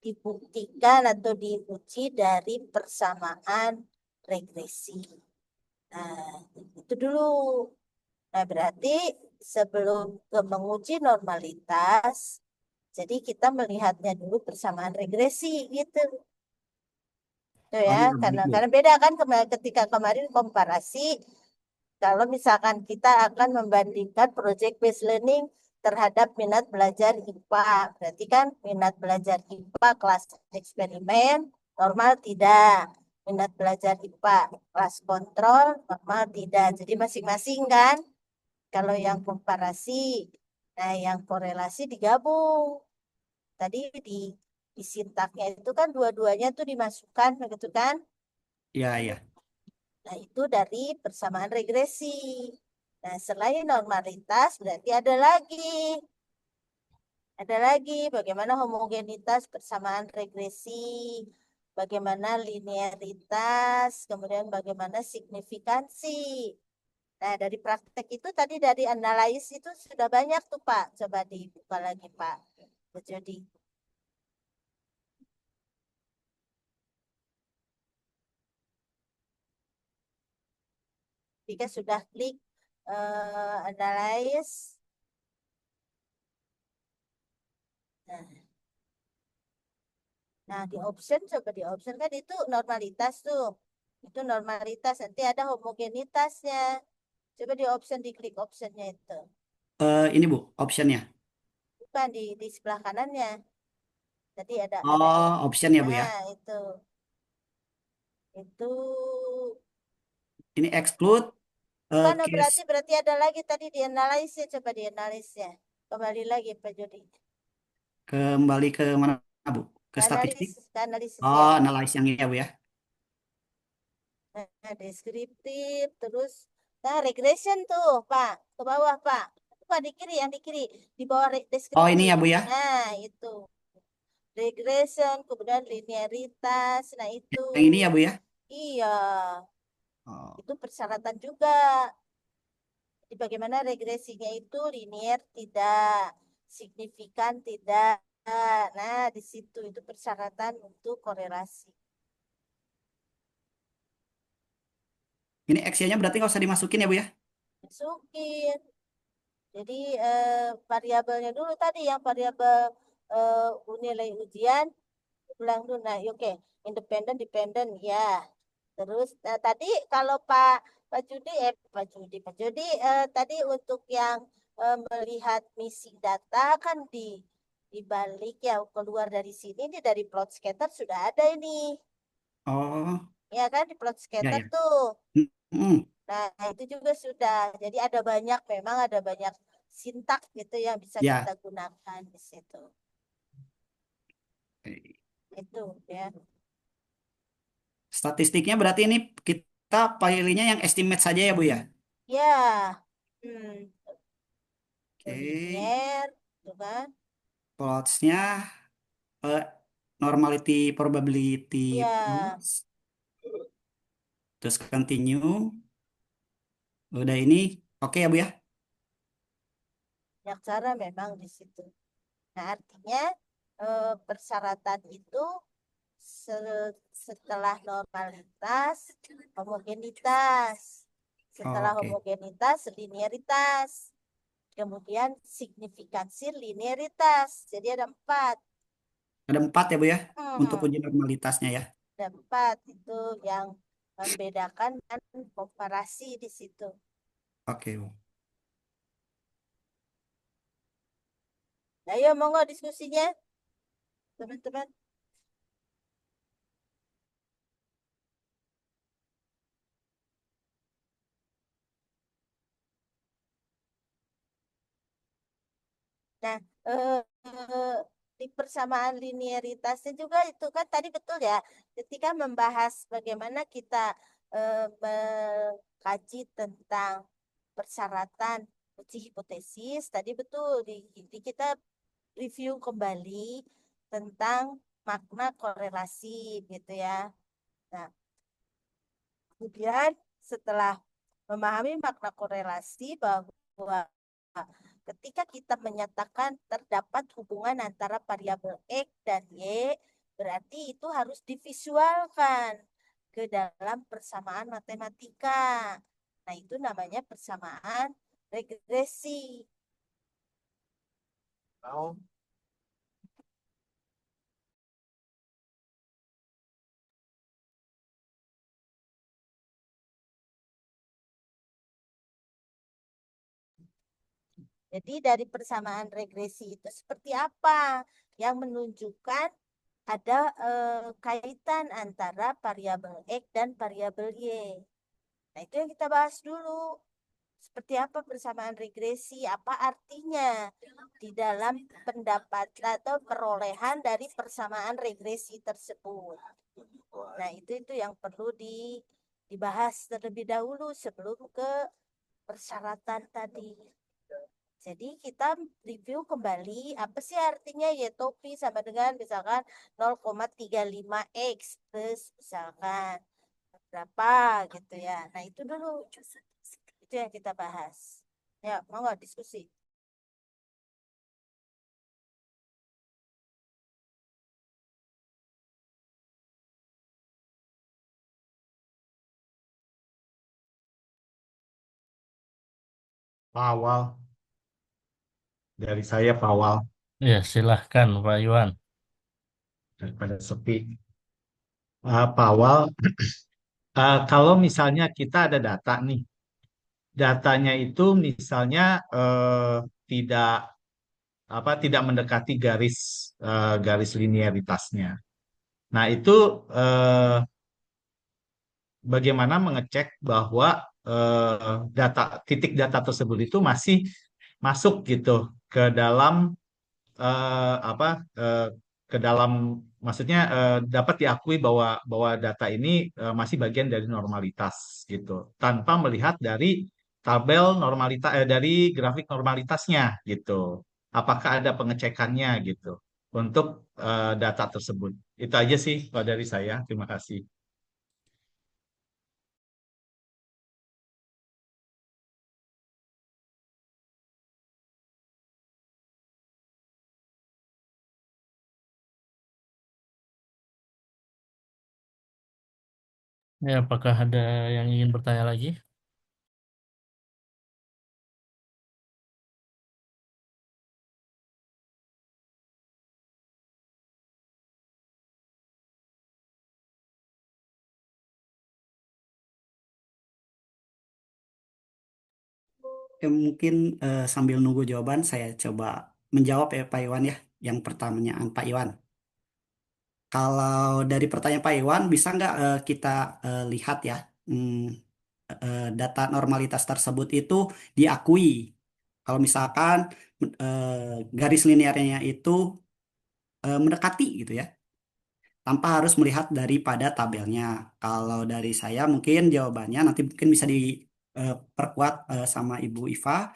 dibuktikan atau diuji dari persamaan regresi. Nah, itu dulu. Nah, berarti sebelum menguji normalitas, jadi kita melihatnya dulu persamaan regresi gitu. Tuh Oh ya, iya karena begitu. karena beda kan ketika kemarin komparasi. Kalau misalkan kita akan membandingkan project based learning terhadap minat belajar IPA, berarti kan minat belajar IPA kelas eksperimen normal tidak, minat belajar IPA kelas kontrol normal tidak. Jadi masing-masing kan. Kalau yang komparasi, nah yang korelasi digabung. Tadi di sintaknya itu kan dua-duanya tuh dimasukkan begitu kan? Ya, ya. Nah, itu dari persamaan regresi. Nah, selain normalitas, berarti ada lagi bagaimana homogenitas persamaan regresi, bagaimana linearitas, kemudian bagaimana signifikansi. Nah, dari praktek itu tadi dari analis itu sudah banyak tuh, Pak. Coba dibuka lagi, Pak. Jadi, jika sudah klik analyze, nah, di option, coba di option kan itu normalitas tuh. Itu normalitas, nanti ada homogenitasnya. Coba di option, diklik optionnya itu. Ini Bu, optionnya. Bukan di sebelah kanannya. Tadi ada Oh, option ya Bu ya. nah itu Ini exclude bukan case berarti ada lagi tadi di analisnya. Coba di analisnya. Kembali lagi Pak Jody. kembali ke mana Bu? Ke statistik. Analisis Oh, ya. analyze yang ini ya Bu ya. Nah, deskriptif, terus nah regression tuh Pak, ke bawah Pak. Itu Pak di kiri, yang di kiri, di bawah Oh, ini deskriptif. ya Bu ya. Nah, itu. regression, kemudian linearitas. Nah, itu. Yang ini ya Bu ya? Iya, Oh, itu persyaratan juga. Jadi bagaimana regresinya itu linear tidak, signifikan tidak. Nah, di situ itu persyaratan untuk korelasi. ini X-nya berarti nggak usah dimasukin ya Bu ya? Masukin. Jadi variabelnya dulu tadi yang variabel nilai ujian ulang dulu. Nah, oke. Independen, dependen, ya. Terus tadi kalau Pak Judi, tadi untuk yang melihat misi data kan di balik ya keluar dari sini, ini dari plot scatter sudah ada ini, Oh, ya kan di plot ya scatter ya. tuh. Hmm, Nah, itu juga sudah. Jadi ada banyak, memang ada banyak sintak gitu yang bisa kita ya. gunakan di situ. Itu ya. Statistiknya berarti ini kita pilihnya yang estimate saja ya Bu ya? Ya. Hmm. Oke. Linier, tuh kan? Plots-nya eh, normality probability Ya, plots. Terus continue. Udah ini oke ya Bu ya? banyak cara memang di situ. Nah, artinya persyaratan itu setelah normalitas, homogenitas. Setelah Oke. homogenitas, linearitas. Kemudian signifikansi linearitas. Jadi ada 4. Ada 4 ya Bu ya? Untuk Mhm. uji normalitasnya ya. Ada 4 itu yang membedakan dan komparasi di situ. Oke Bu. Ayo, monggo diskusinya, teman-teman. Nah, di persamaan linearitasnya juga itu kan tadi betul ya, ketika membahas bagaimana kita mengkaji tentang persyaratan uji hipotesis, tadi betul di kita review kembali tentang makna korelasi gitu ya. Nah, kemudian setelah memahami makna korelasi bahwa ketika kita menyatakan terdapat hubungan antara variabel X dan Y, berarti itu harus divisualkan ke dalam persamaan matematika. Nah, itu namanya persamaan regresi. Jadi dari persamaan regresi itu seperti apa? Yang menunjukkan ada kaitan antara variabel X dan variabel Y. Nah, itu yang kita bahas dulu. Seperti apa persamaan regresi? Apa artinya di dalam pendapat atau perolehan dari persamaan regresi tersebut? Nah, itu yang perlu dibahas terlebih dahulu sebelum ke persyaratan tadi. Jadi kita review kembali apa sih artinya Y-topi sama dengan misalkan 0,35X plus misalkan berapa gitu ya. Nah, itu dulu. Itu yang kita bahas. Ya, mau nggak diskusi? Pawal, dari saya Pawal Ya, silahkan Pak Iwan. daripada sepi. Pawal, kalau misalnya kita ada data nih, datanya itu misalnya tidak tidak mendekati garis linearitasnya. Nah, itu eh, bagaimana mengecek bahwa titik data tersebut itu masih masuk gitu ke dalam eh, apa eh, ke dalam maksudnya dapat diakui bahwa bahwa data ini masih bagian dari normalitas gitu tanpa melihat dari tabel normalitas dari grafik normalitasnya gitu. Apakah ada pengecekannya gitu. untuk data tersebut. Itu aja sih kalau dari saya. Terima kasih. Ya, apakah ada yang ingin bertanya lagi? Mungkin sambil nunggu jawaban, saya coba menjawab ya Pak Iwan ya. Yang pertanyaan Pak Iwan. Kalau dari pertanyaan Pak Iwan, bisa nggak kita lihat ya, hmm, data normalitas tersebut itu diakui. Kalau misalkan garis linearnya itu mendekati gitu ya, tanpa harus melihat daripada tabelnya. Kalau dari saya mungkin jawabannya nanti mungkin bisa diperkuat sama Ibu Iva.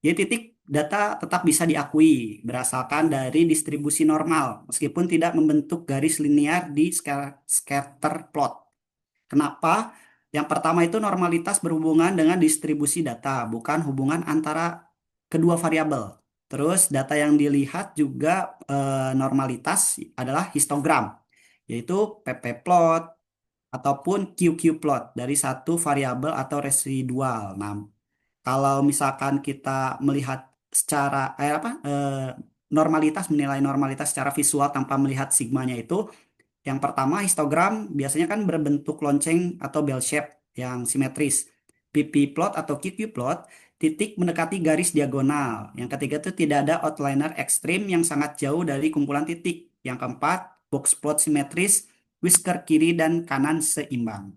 Jadi titik data tetap bisa diakui berdasarkan dari distribusi normal, meskipun tidak membentuk garis linear di scatter plot. Kenapa? Yang pertama itu normalitas berhubungan dengan distribusi data, bukan hubungan antara kedua variabel. Terus data yang dilihat juga normalitas adalah histogram, yaitu PP plot ataupun QQ plot dari satu variabel atau residual. Nah, kalau misalkan kita melihat secara normalitas, menilai normalitas secara visual tanpa melihat sigmanya itu, yang pertama, histogram biasanya kan berbentuk lonceng atau bell shape yang simetris. PP plot atau QQ plot, titik mendekati garis diagonal. Yang ketiga itu tidak ada outliner ekstrim yang sangat jauh dari kumpulan titik. Yang keempat, box plot simetris, whisker kiri dan kanan seimbang.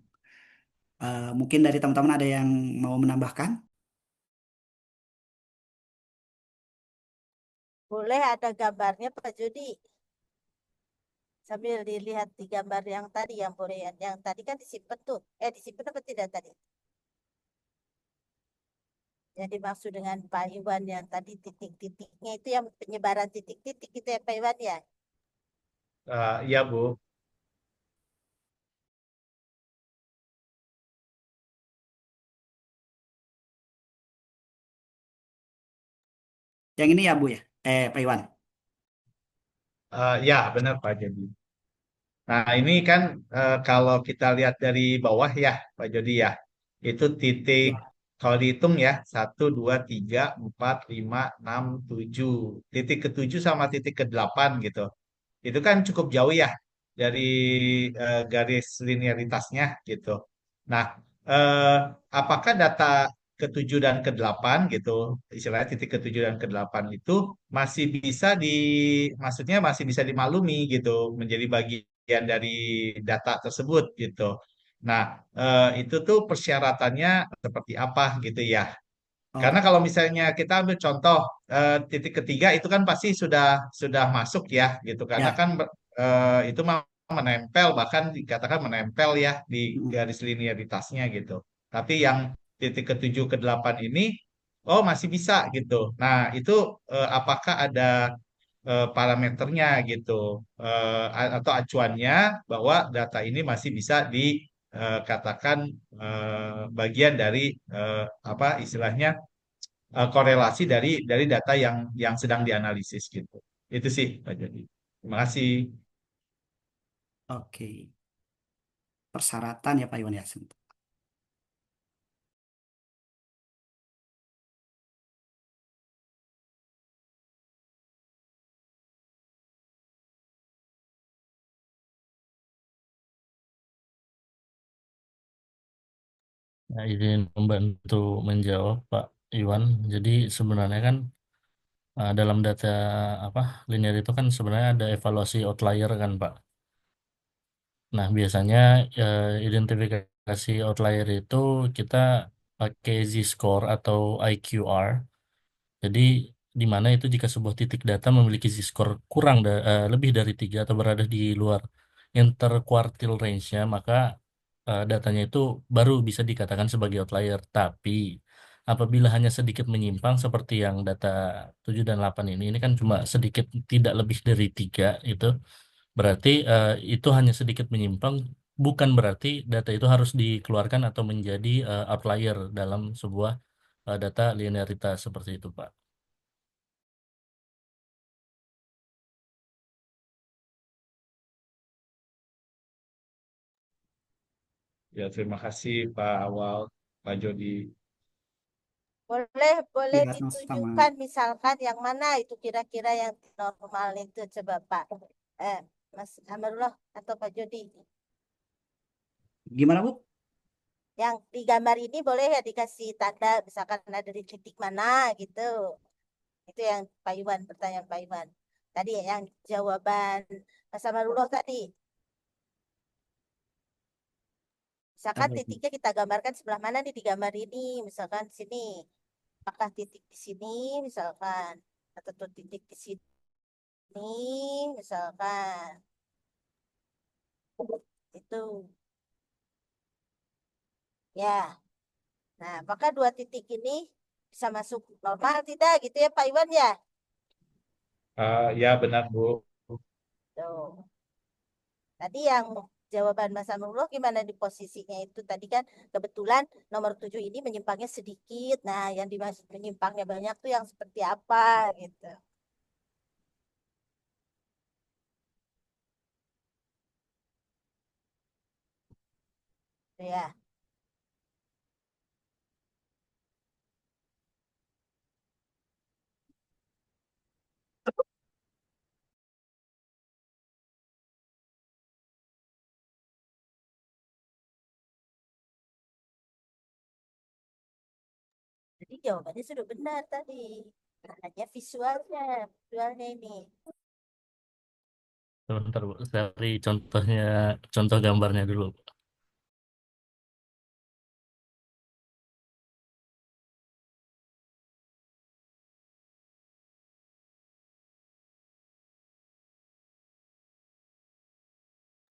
Mungkin dari teman-teman ada yang mau menambahkan? Boleh ada gambarnya Pak Jody. Sambil dilihat di gambar yang tadi yang boleh yang tadi kan disimpan tuh. Disimpan apa tidak tadi? Yang dimaksud dengan Pak Iwan yang tadi titik-titiknya itu yang penyebaran titik-titik itu ya Pak Iwan ya. Iya, Bu. Yang ini ya Bu ya? Pak Iwan. Ya, benar Pak Jody. Nah, ini kan kalau kita lihat dari bawah ya, Pak Jody ya, itu titik, Ya. kalau dihitung ya, 1, 2, 3, 4, 5, 6, 7. Titik ke-7 sama titik ke-8 gitu. Itu kan cukup jauh ya dari garis linearitasnya gitu. Nah, eh, apakah data ke-7 dan ke-8 gitu, istilahnya titik ke-7 dan ke-8 itu masih bisa maksudnya masih bisa dimaklumi gitu, menjadi bagian dari data tersebut gitu. Nah, itu tuh persyaratannya seperti apa gitu ya. Karena Oh, kalau misalnya kita ambil contoh titik ketiga itu kan pasti sudah masuk ya gitu karena ya. kan itu mah menempel bahkan dikatakan menempel ya di Mm. garis linearitasnya gitu. Tapi yang titik ketujuh ke delapan ini oh masih bisa gitu. Nah, itu apakah ada parameternya gitu atau acuannya bahwa data ini masih bisa dikatakan bagian dari apa istilahnya korelasi dari data yang sedang dianalisis gitu. Itu sih Pak Jody. Terima kasih. Oke. Persyaratan ya Pak Iwan ya. Nah, izin membantu menjawab Pak Iwan. Jadi sebenarnya kan dalam data apa linear itu kan sebenarnya ada evaluasi outlier kan Pak. Nah, biasanya identifikasi outlier itu kita pakai z-score atau IQR. Jadi di mana itu jika sebuah titik data memiliki z-score lebih dari 3 atau berada di luar interquartile range-nya, maka datanya itu baru bisa dikatakan sebagai outlier. Tapi apabila hanya sedikit menyimpang seperti yang data 7 dan 8 ini kan cuma sedikit tidak lebih dari 3 itu, berarti itu hanya sedikit menyimpang, bukan berarti data itu harus dikeluarkan atau menjadi outlier dalam sebuah data linearitas seperti itu, Pak. Ya, terima kasih Pak Awal, Pak Jody. Boleh, boleh Ya, sama-sama. ditunjukkan misalkan yang mana itu kira-kira yang normal itu coba Pak. Mas Amarullah atau Pak Jody. Gimana, Bu? Yang di gambar ini boleh ya dikasih tanda misalkan ada di titik mana gitu. Itu yang Pak Iwan, pertanyaan Pak Iwan. Tadi yang jawaban Mas Amarullah tadi. Misalkan Apa itu? titiknya kita gambarkan sebelah mana nih di gambar ini. Misalkan sini. Apakah titik di sini misalkan. Atau tuh titik di sini misalkan. Itu. Ya. Nah, apakah dua titik ini bisa masuk normal tidak gitu ya Pak Iwan ya? Ya benar Bu. Tuh. Tadi yang jawaban Mas Anullah gimana di posisinya itu tadi kan kebetulan nomor 7 ini menyimpangnya sedikit. Nah, yang dimaksud menyimpangnya banyak tuh yang seperti apa gitu. Ya. Jadi jawabannya sudah benar tadi. Hanya visualnya ini. Sebentar, Bu. Dari contohnya, contoh gambarnya dulu.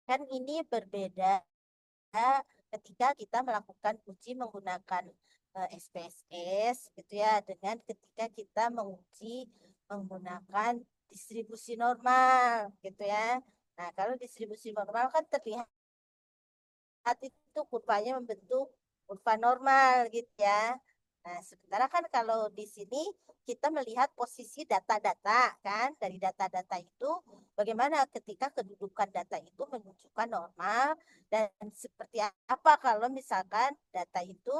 Kan ini berbeda ketika kita melakukan uji menggunakan SPSS gitu ya dengan ketika kita menguji menggunakan distribusi normal gitu ya. Nah, kalau distribusi normal kan terlihat itu kurvanya membentuk kurva normal gitu ya. Nah, sementara kan kalau di sini kita melihat posisi data-data kan, dari data-data itu bagaimana ketika kedudukan data itu menunjukkan normal dan seperti apa kalau misalkan data itu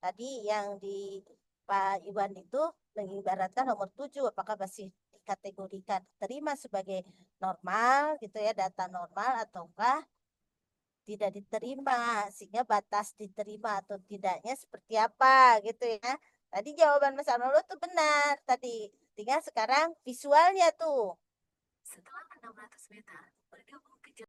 tadi yang di Pak Iwan itu mengibaratkan nomor 7 apakah masih dikategorikan terima sebagai normal gitu ya, data normal ataukah tidak diterima, sehingga batas diterima atau tidaknya seperti apa gitu ya. Tadi jawaban Mas Arnolo tuh benar tadi. Tinggal sekarang visualnya tuh. Setelah 600 meter, bergabung ke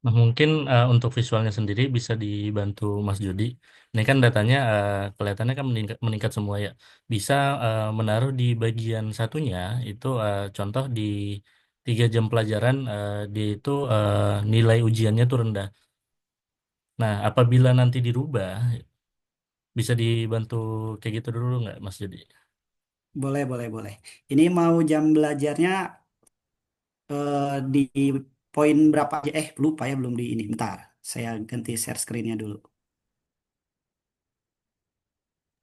Nah, mungkin untuk visualnya sendiri bisa dibantu Mas Jody. Ini kan datanya kelihatannya kan meningkat semua ya. Bisa menaruh di bagian satunya itu contoh di 3 jam pelajaran dia itu nilai ujiannya tuh rendah. Nah, apabila nanti dirubah, bisa dibantu kayak gitu dulu nggak Mas Jody? Boleh, boleh, boleh. Ini mau jam belajarnya di poin berapa aja? Lupa ya, belum di ini. Bentar, saya ganti share screen-nya dulu.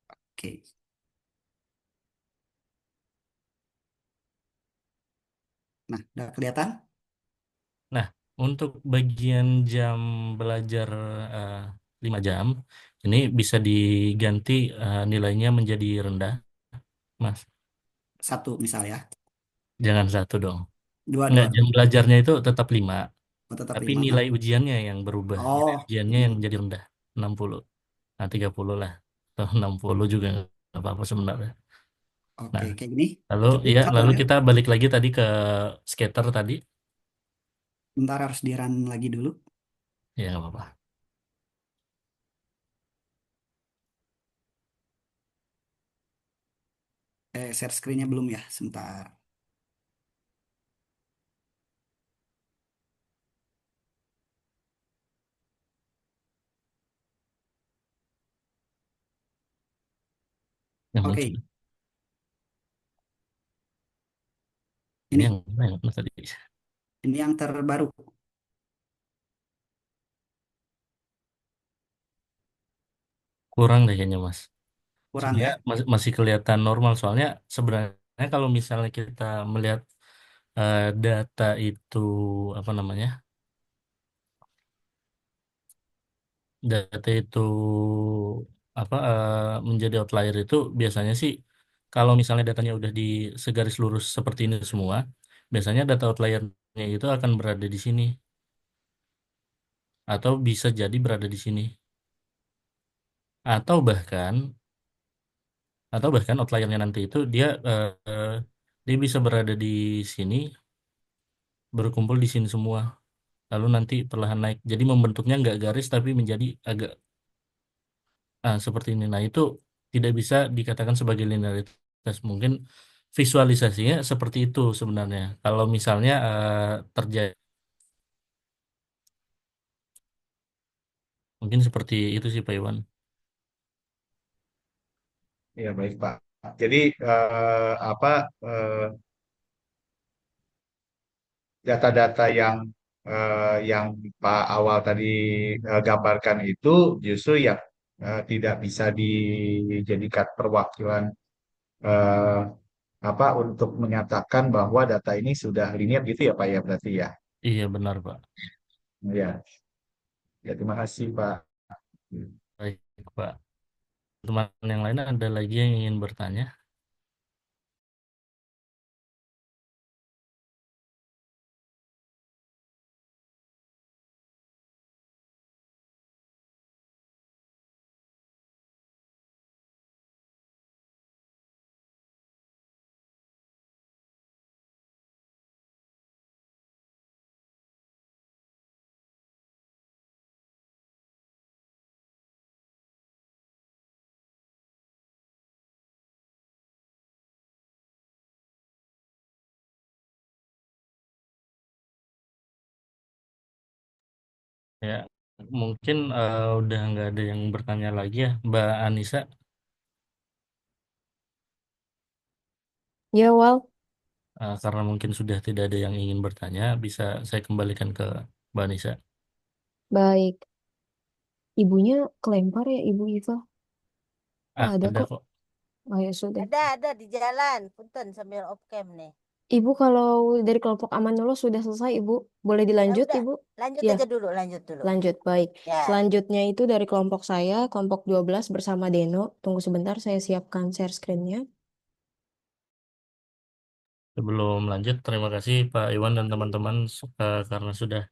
Oke. Nah, udah kelihatan? Nah, untuk bagian jam belajar eh, 5 jam, ini bisa diganti nilainya menjadi rendah, Mas. Satu misal ya. Jangan satu dong. Dua, Enggak, dua. jam belajarnya itu tetap 5, Oh, tetap tapi 5. nilai ujiannya yang berubah. Nilai Oh, ujiannya yang hmm. menjadi rendah, 60. Nah, 30 lah. Atau 60 juga nggak apa-apa sebenarnya. Oke, Nah, kayak gini. lalu Cukup ya, atau lalu ya? kita balik lagi tadi ke skater tadi. Bentar harus di-run lagi dulu. Ya, nggak apa-apa. Share screen-nya belum ya? Sebentar. yang Oke, muncul. Ini ini yang mana yang mana tadi? ini yang terbaru. Kurang deh kayaknya Mas. Kurang Soalnya ya. masih kelihatan normal. Soalnya sebenarnya kalau misalnya kita melihat data itu apa namanya? Data itu apa menjadi outlier itu biasanya sih kalau misalnya datanya udah di segaris lurus seperti ini semua, biasanya data outliernya itu akan berada di sini atau bisa jadi berada di sini atau bahkan outliernya nanti itu dia bisa berada di sini berkumpul di sini semua lalu nanti perlahan naik jadi membentuknya nggak garis tapi menjadi agak seperti ini. Nah, itu tidak bisa dikatakan sebagai linearitas. Mungkin visualisasinya seperti itu sebenarnya. Kalau misalnya terjadi, mungkin seperti itu sih Pak Iwan. Ya, baik Pak. Jadi apa eh, data-data yang Pak awal tadi gambarkan itu justru yang tidak bisa dijadikan perwakilan eh, apa untuk menyatakan bahwa data ini sudah linear gitu ya Pak ya berarti ya. Iya benar Pak. Ya, ya terima kasih Pak. Baik Pak. Teman yang lain ada lagi yang ingin bertanya? Ya, mungkin udah nggak ada yang bertanya lagi ya, Mbak Anissa. Ya, Wal. Karena mungkin sudah tidak ada yang ingin bertanya, bisa saya kembalikan ke Mbak Anissa. Baik. Ibunya kelempar ya, Ibu Iva? Oh, ada Ada kok. kok. Oh, ya sudah. Ada di jalan. Punten sambil off cam nih. Ibu kalau dari kelompok Amanullah sudah selesai, Ibu. Boleh Ya dilanjut, udah, Ibu? lanjut Ya, aja dulu, lanjut dulu. lanjut. Baik. Ya. Selanjutnya itu dari kelompok saya, kelompok 12 bersama Deno. Tunggu sebentar, saya siapkan share screen-nya. Sebelum lanjut, terima kasih Pak Iwan dan teman-teman karena sudah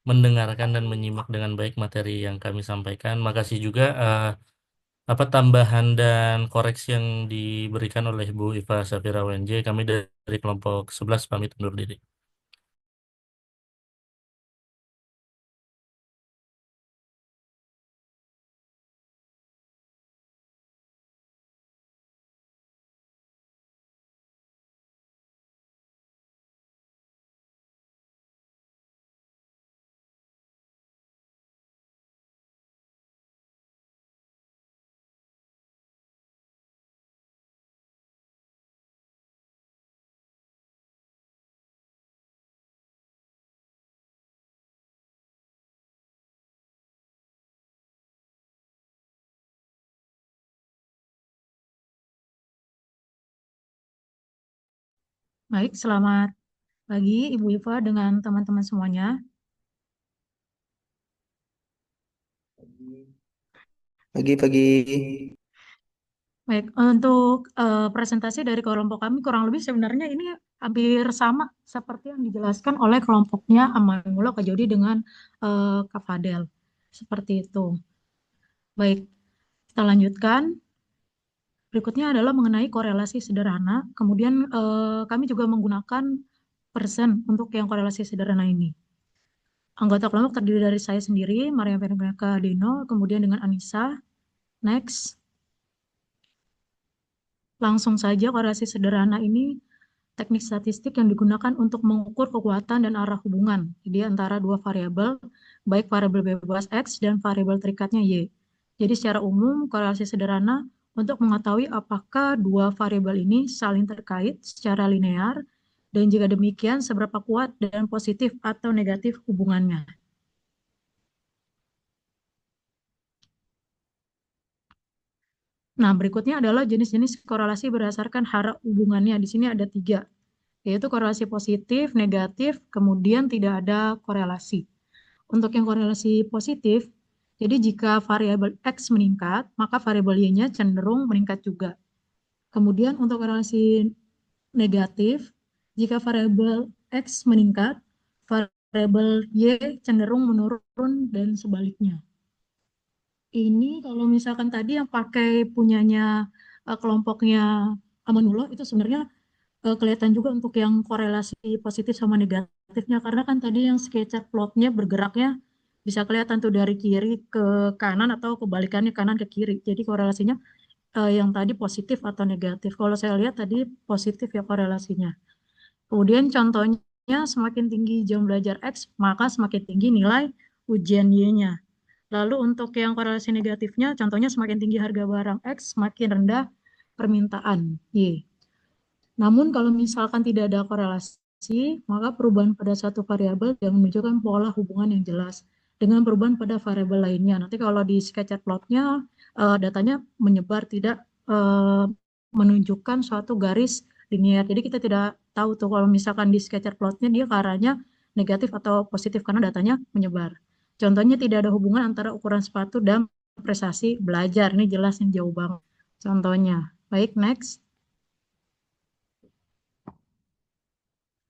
mendengarkan dan menyimak dengan baik materi yang kami sampaikan. Makasih juga apa tambahan dan koreksi yang diberikan oleh Bu Iva Safira WNJ. Kami dari kelompok 11 pamit undur diri. Baik, selamat pagi Ibu Iva dengan teman-teman semuanya. Pagi-pagi. Baik, untuk presentasi dari kelompok kami kurang lebih sebenarnya ini hampir sama seperti yang dijelaskan oleh kelompoknya Amanullah Kajodi dengan Kak Fadel. Seperti itu. Baik, kita lanjutkan. Berikutnya adalah mengenai korelasi sederhana. Kemudian kami juga menggunakan persen untuk yang korelasi sederhana ini. Anggota kelompok terdiri dari saya sendiri, Maria Veronica Deno, kemudian dengan Anissa. Next. Langsung saja korelasi sederhana ini teknik statistik yang digunakan untuk mengukur kekuatan dan arah hubungan jadi antara dua variabel, baik variabel bebas X dan variabel terikatnya Y. Jadi secara umum korelasi sederhana untuk mengetahui apakah dua variabel ini saling terkait secara linear, dan jika demikian seberapa kuat dan positif atau negatif hubungannya. Nah, berikutnya adalah jenis-jenis korelasi berdasarkan hara hubungannya. Di sini ada 3, yaitu korelasi positif, negatif, kemudian tidak ada korelasi. Untuk yang korelasi positif, jadi jika variabel X meningkat, maka variabel Y-nya cenderung meningkat juga. Kemudian untuk korelasi negatif, jika variabel X meningkat, variabel Y cenderung menurun dan sebaliknya. Ini kalau misalkan tadi yang pakai punyanya kelompoknya Amanullah itu sebenarnya kelihatan juga untuk yang korelasi positif sama negatifnya, karena kan tadi yang sketsa plotnya bergeraknya bisa kelihatan tuh dari kiri ke kanan atau kebalikannya kanan ke kiri. Jadi korelasinya yang tadi positif atau negatif. Kalau saya lihat tadi positif ya korelasinya. Kemudian contohnya semakin tinggi jam belajar X, maka semakin tinggi nilai ujian Y-nya. Lalu untuk yang korelasi negatifnya, contohnya semakin tinggi harga barang X, semakin rendah permintaan Y. Namun kalau misalkan tidak ada korelasi, maka perubahan pada satu variabel yang menunjukkan pola hubungan yang jelas dengan perubahan pada variabel lainnya. Nanti kalau di scatter plotnya, datanya menyebar, tidak menunjukkan suatu garis linear. Jadi kita tidak tahu tuh kalau misalkan di scatter plotnya dia ke arahnya negatif atau positif karena datanya menyebar. Contohnya tidak ada hubungan antara ukuran sepatu dan prestasi belajar. Ini jelas yang jauh banget contohnya. Baik, next.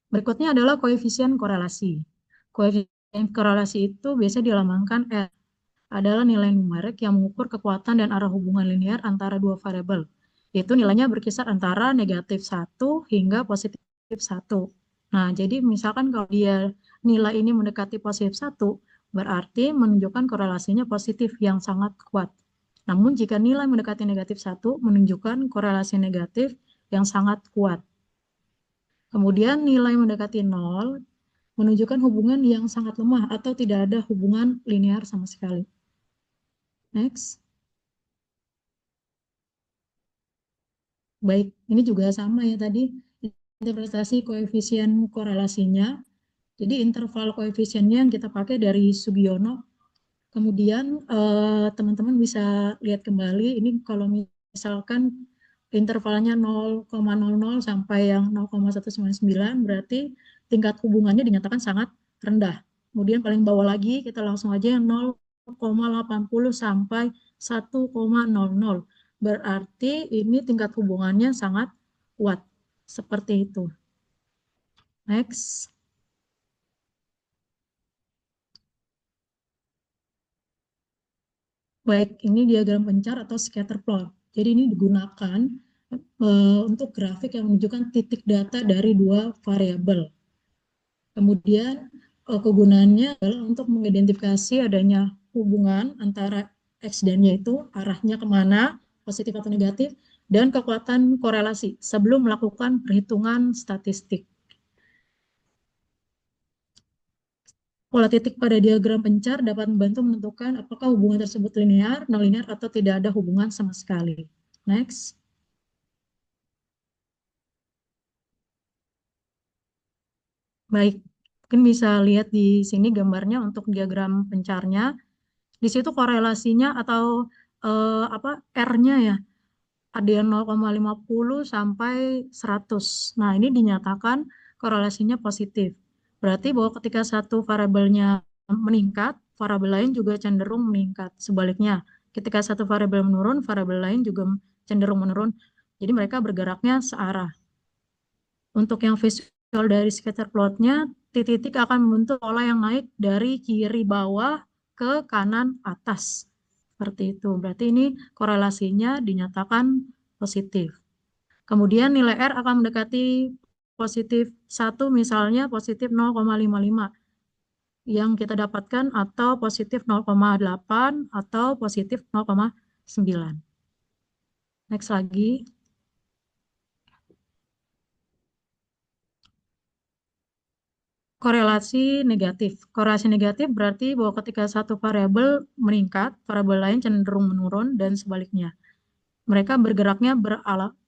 Berikutnya adalah koefisien korelasi. Koefisien korelasi itu biasanya dilambangkan R. Adalah nilai numerik yang mengukur kekuatan dan arah hubungan linear antara dua variabel. Yaitu nilainya berkisar antara negatif 1 hingga positif 1. Nah, jadi misalkan kalau dia nilai ini mendekati positif 1, berarti menunjukkan korelasinya positif yang sangat kuat. Namun jika nilai mendekati negatif 1, menunjukkan korelasi negatif yang sangat kuat. Kemudian nilai mendekati 0 menunjukkan hubungan yang sangat lemah atau tidak ada hubungan linear sama sekali. Next. Baik, ini juga sama ya tadi interpretasi koefisien korelasinya. Jadi interval koefisiennya yang kita pakai dari Sugiono. Kemudian teman-teman bisa lihat kembali ini kalau misalkan intervalnya 0,00 sampai yang 0,199 berarti tingkat hubungannya dinyatakan sangat rendah. Kemudian paling bawah lagi kita langsung aja yang 0,80 sampai 1,00. Berarti ini tingkat hubungannya sangat kuat. Seperti itu. Next. Baik, ini diagram pencar atau scatter plot. Jadi ini digunakan untuk grafik yang menunjukkan titik data dari dua variabel. Kemudian kegunaannya adalah untuk mengidentifikasi adanya hubungan antara X dan Y itu arahnya kemana, positif atau negatif, dan kekuatan korelasi sebelum melakukan perhitungan statistik. Pola titik pada diagram pencar dapat membantu menentukan apakah hubungan tersebut linear, non-linear, atau tidak ada hubungan sama sekali. Next. Baik, mungkin bisa lihat di sini gambarnya untuk diagram pencarnya. Di situ korelasinya atau R-nya ya, ada yang 0,50 sampai 100. Nah, ini dinyatakan korelasinya positif. Berarti bahwa ketika satu variabelnya meningkat, variabel lain juga cenderung meningkat. Sebaliknya, ketika satu variabel menurun, variabel lain juga cenderung menurun. Jadi mereka bergeraknya searah. Untuk yang visual dari scatter plotnya, titik-titik akan membentuk pola yang naik dari kiri bawah ke kanan atas. Seperti itu. Berarti ini korelasinya dinyatakan positif. Kemudian nilai R akan mendekati positif 1, misalnya positif 0,55 yang kita dapatkan, atau positif 0,8 atau positif 0,9. Next lagi. Korelasi negatif. Korelasi negatif berarti bahwa ketika satu variabel meningkat, variabel lain cenderung menurun dan sebaliknya. mereka bergeraknya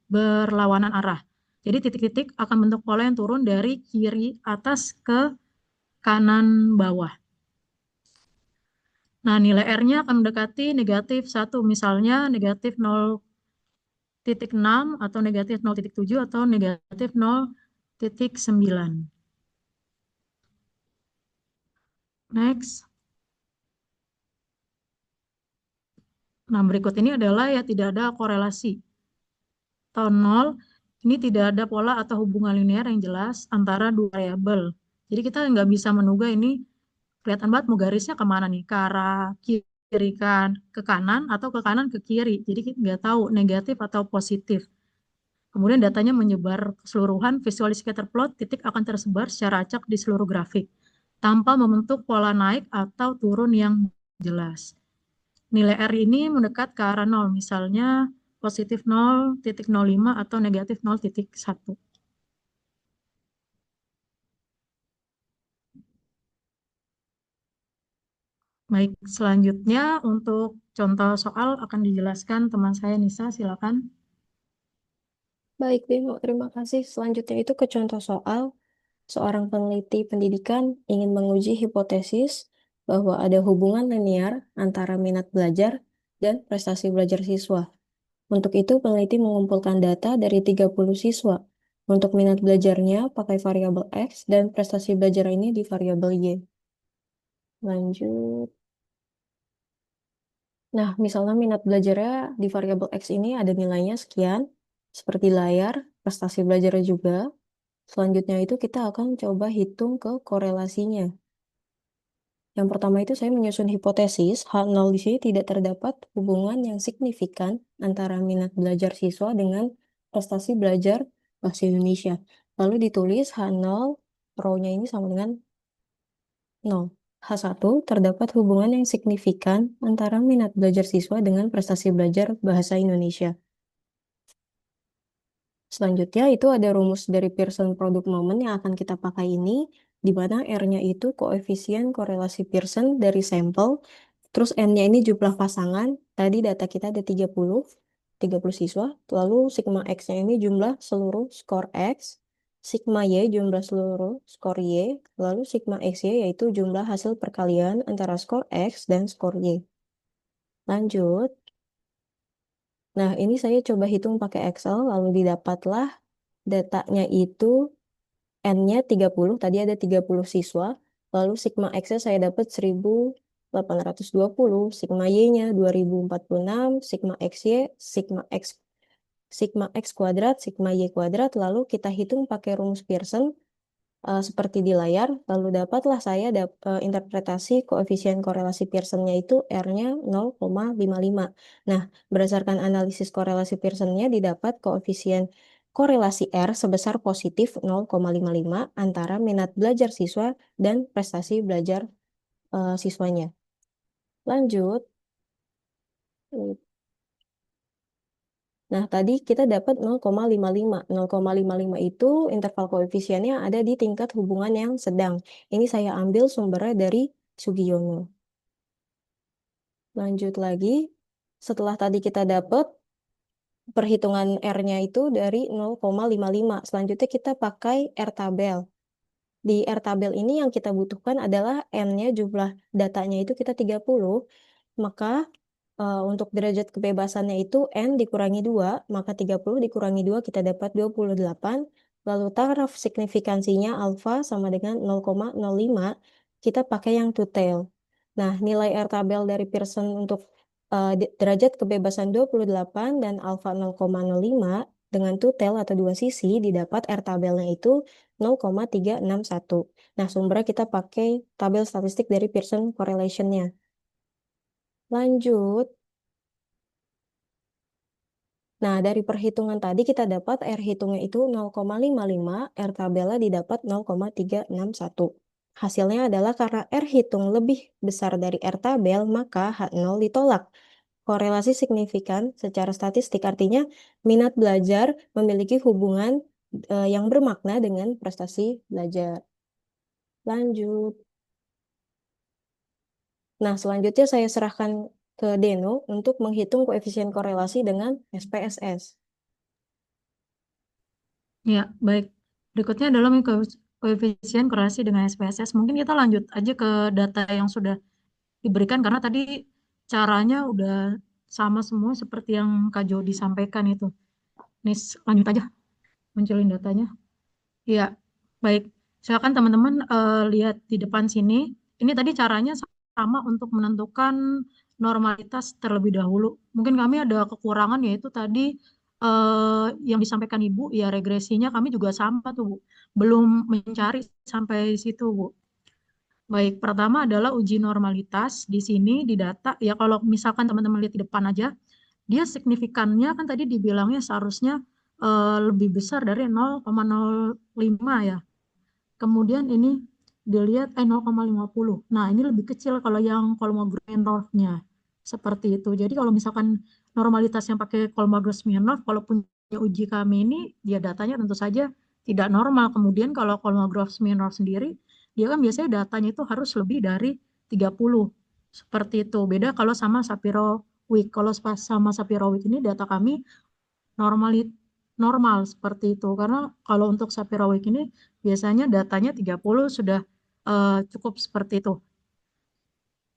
berlawanan arah. Jadi titik-titik akan bentuk pola yang turun dari kiri atas ke kanan bawah. Nah, nilai R-nya akan mendekati negatif 1, misalnya negatif 0,6 atau negatif 0,7 atau negatif 0,9. Next. Nah, berikut ini adalah ya tidak ada korelasi. Atau 0, ini tidak ada pola atau hubungan linear yang jelas antara dua variabel. Jadi kita nggak bisa menduga ini kelihatan banget mau garisnya kemana nih, ke arah kiri kan, ke kanan atau ke kanan ke kiri. Jadi kita nggak tahu negatif atau positif. Kemudian datanya menyebar keseluruhan, visual scatter plot, titik akan tersebar secara acak di seluruh grafik, tanpa membentuk pola naik atau turun yang jelas. Nilai R ini mendekat ke arah 0, misalnya positif 0,05 atau negatif 0,1. Baik, selanjutnya untuk contoh soal akan dijelaskan teman saya Nisa, silakan. Baik, Demo, terima kasih. Selanjutnya itu ke contoh soal. Seorang peneliti pendidikan ingin menguji hipotesis bahwa ada hubungan linear antara minat belajar dan prestasi belajar siswa. Untuk itu, peneliti mengumpulkan data dari 30 siswa. Untuk minat belajarnya pakai variabel X dan prestasi belajar ini di variabel Y. Lanjut. Nah, misalnya minat belajarnya di variabel X ini ada nilainya sekian, seperti layar, prestasi belajarnya juga. Selanjutnya itu kita akan coba hitung ke korelasinya. Yang pertama itu saya menyusun hipotesis, H0 di sini tidak terdapat hubungan yang signifikan antara minat belajar siswa dengan prestasi belajar bahasa Indonesia. Lalu ditulis H0, row-nya ini sama dengan 0. H1 terdapat hubungan yang signifikan antara minat belajar siswa dengan prestasi belajar bahasa Indonesia. Selanjutnya itu ada rumus dari Pearson Product Moment yang akan kita pakai ini, di mana R-nya itu koefisien korelasi Pearson dari sampel, terus N-nya ini jumlah pasangan, tadi data kita ada 30 siswa, lalu sigma X-nya ini jumlah seluruh skor X, sigma Y jumlah seluruh skor Y, lalu sigma XY yaitu jumlah hasil perkalian antara skor X dan skor Y. Lanjut. Nah, ini saya coba hitung pakai Excel, lalu didapatlah datanya itu N-nya 30, tadi ada 30 siswa, lalu sigma X-nya saya dapat 1820, sigma Y-nya 2046, sigma XY, sigma X kuadrat, sigma Y kuadrat, lalu kita hitung pakai rumus Pearson, seperti di layar, lalu dapatlah saya interpretasi koefisien korelasi Pearson-nya itu R-nya 0,55. Nah, berdasarkan analisis korelasi Pearson-nya didapat koefisien korelasi R sebesar positif 0,55 antara minat belajar siswa dan prestasi belajar siswanya. Lanjut. Nah, tadi kita dapat 0,55. 0,55 itu interval koefisiennya ada di tingkat hubungan yang sedang. Ini saya ambil sumbernya dari Sugiono. Lanjut lagi. Setelah tadi kita dapat perhitungan R-nya itu dari 0,55. Selanjutnya kita pakai R-tabel. Di R-tabel ini yang kita butuhkan adalah N-nya jumlah datanya itu kita 30. Maka untuk derajat kebebasannya itu N dikurangi 2, maka 30 dikurangi 2 kita dapat 28. Lalu taraf signifikansinya alfa sama dengan 0,05, kita pakai yang two-tail. Nah, nilai R tabel dari Pearson untuk derajat kebebasan 28 dan alfa 0,05 dengan two-tail atau dua sisi didapat R tabelnya itu 0,361. Nah, sumbernya kita pakai tabel statistik dari Pearson correlation-nya. Lanjut. Nah, dari perhitungan tadi kita dapat R hitungnya itu 0,55, R tabelnya didapat 0,361. Hasilnya adalah karena R hitung lebih besar dari R tabel, maka H0 ditolak. Korelasi signifikan secara statistik artinya minat belajar memiliki hubungan yang bermakna dengan prestasi belajar. Lanjut. Nah, selanjutnya saya serahkan ke Deno untuk menghitung koefisien korelasi dengan SPSS. Ya, baik. Berikutnya adalah koefisien korelasi dengan SPSS. Mungkin kita lanjut aja ke data yang sudah diberikan karena tadi caranya udah sama semua seperti yang Kak Jody sampaikan itu. Nis, lanjut aja munculin datanya. Ya, baik. Silakan teman-teman lihat di depan sini. Ini tadi caranya sama untuk menentukan normalitas terlebih dahulu. Mungkin kami ada kekurangan yaitu tadi yang disampaikan Ibu, ya regresinya kami juga sama tuh, Bu. Belum mencari sampai situ, Bu. Baik, pertama adalah uji normalitas. Di sini di data, ya kalau misalkan teman-teman lihat di depan aja, dia signifikannya kan tadi dibilangnya seharusnya lebih besar dari 0,05 ya. Kemudian ini dilihat 0,50. Nah, ini lebih kecil kalau yang Kolmogorov-Smirnov-nya. Seperti itu. Jadi kalau misalkan normalitas yang pakai Kolmogorov-Smirnov, kalau punya uji kami ini, dia datanya tentu saja tidak normal. Kemudian kalau Kolmogorov-Smirnov sendiri, dia kan biasanya datanya itu harus lebih dari 30. Seperti itu. Beda kalau sama Sapiro-Wicks. Kalau sama Sapiro-Wicks ini data kami normal normal seperti itu. Karena kalau untuk Sapiro-Wicks ini biasanya datanya 30 sudah cukup seperti itu.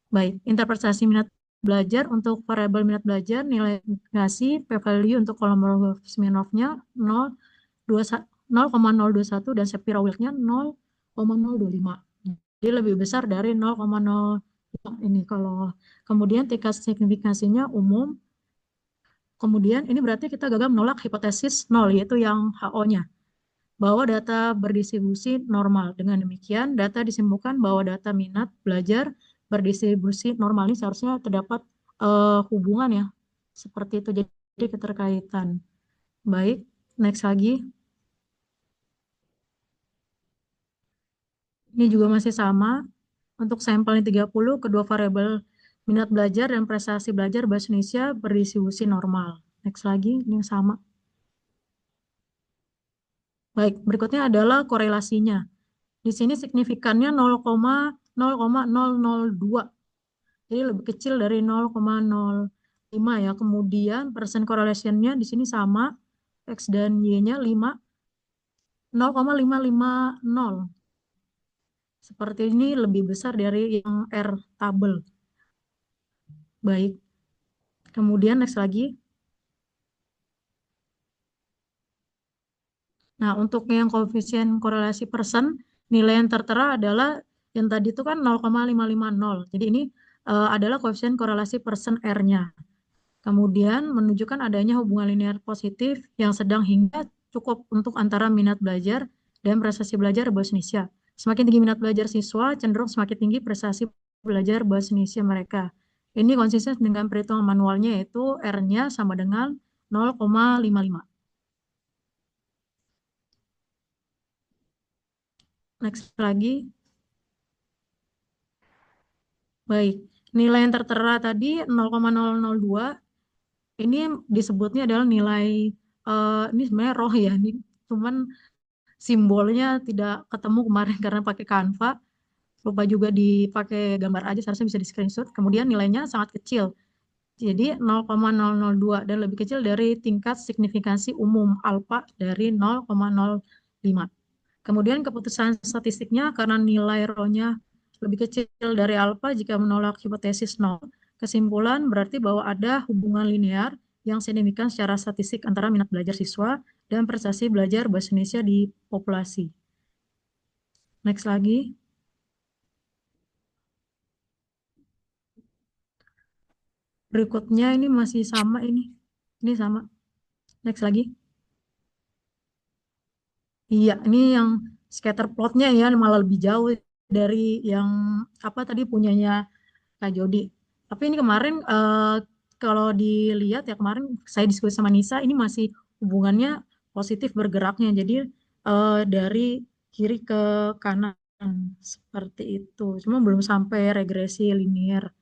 Baik, interpretasi minat belajar untuk variabel minat belajar nilai negasi p-value untuk Kolmogorov-Smirnov-nya 0,021 dan Sapiro-Wicks-nya 0,025. Jadi lebih besar dari 0,0 ini kalau kemudian tingkat signifikansinya umum. Kemudian ini berarti kita gagal menolak hipotesis 0, yaitu yang HO-nya, bahwa data berdistribusi normal. Dengan demikian, data disimpulkan bahwa data minat belajar berdistribusi normal ini seharusnya terdapat hubungan ya, seperti itu. Jadi keterkaitan. Baik, next lagi. Ini juga masih sama. Untuk sampelnya 30, kedua variabel minat belajar dan prestasi belajar bahasa Indonesia berdistribusi normal. Next lagi, ini yang sama. Baik, berikutnya adalah korelasinya. Di sini signifikannya 0,002. Jadi lebih kecil dari 0,05 ya. Kemudian persen correlation-nya di sini sama. X dan Y-nya 5. 0,550. Seperti ini lebih besar dari yang R tabel. Baik. Kemudian next lagi. Nah, untuk yang koefisien korelasi persen, nilai yang tertera adalah yang tadi itu kan 0,550. Jadi ini adalah koefisien korelasi persen R-nya. Kemudian menunjukkan adanya hubungan linear positif yang sedang hingga cukup untuk antara minat belajar dan prestasi belajar bahasa Indonesia. Semakin tinggi minat belajar siswa, cenderung semakin tinggi prestasi belajar bahasa Indonesia mereka. Ini konsisten dengan perhitungan manualnya yaitu R-nya sama dengan 0,55. Next lagi. Baik, nilai yang tertera tadi 0,002 ini disebutnya adalah nilai ini sebenarnya roh ya, ini cuman simbolnya tidak ketemu kemarin karena pakai Canva, lupa juga dipakai gambar aja, seharusnya bisa di screenshot. Kemudian nilainya sangat kecil, jadi 0,002 dan lebih kecil dari tingkat signifikansi umum alfa dari 0,05. Kemudian keputusan statistiknya karena nilai rho-nya lebih kecil dari alfa jika menolak hipotesis 0. Kesimpulan berarti bahwa ada hubungan linear yang signifikan secara statistik antara minat belajar siswa dan prestasi belajar bahasa Indonesia di populasi. Next lagi. Berikutnya ini masih sama ini. Ini sama. Next lagi. Iya, ini yang scatter plotnya ya malah lebih jauh dari yang apa tadi punyanya Kak Jody. Tapi ini kemarin kalau dilihat ya kemarin saya diskusi sama Nisa ini masih hubungannya positif bergeraknya. Jadi dari kiri ke kanan seperti itu. Cuma belum sampai regresi linear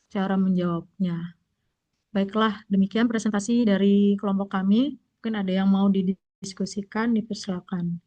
cara menjawabnya. Baiklah, demikian presentasi dari kelompok kami. Mungkin ada yang mau didiskusikan, dipersilakan.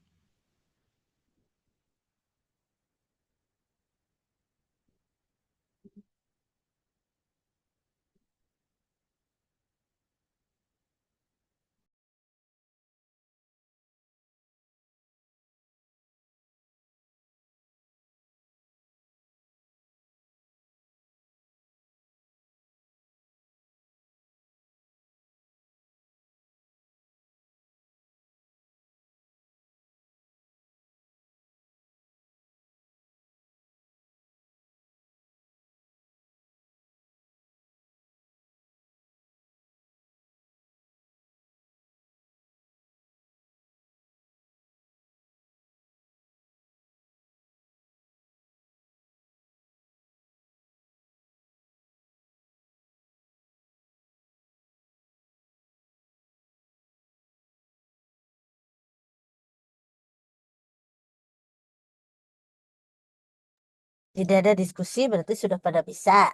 Tidak ada diskusi berarti sudah pada bisa.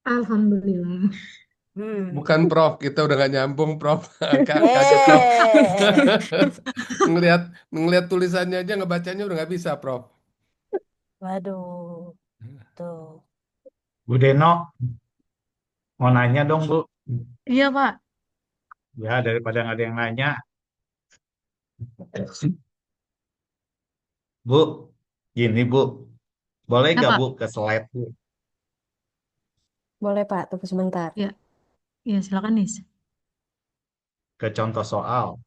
Alhamdulillah. Bukan Prof, kita udah gak nyambung Prof. Kaget Prof. Ngelihat ngelihat tulisannya aja ngebacanya udah nggak bisa Prof. Waduh, tuh. Bu Deno, mau nanya dong Bu. Iya, Pak. Ya, daripada nggak ada yang nanya. Bu, gini Bu, boleh Ya, nggak Pak. Bu ke slide Bu? Boleh Pak, tunggu sebentar. Ya, ya silakan Nis. Ke contoh soal.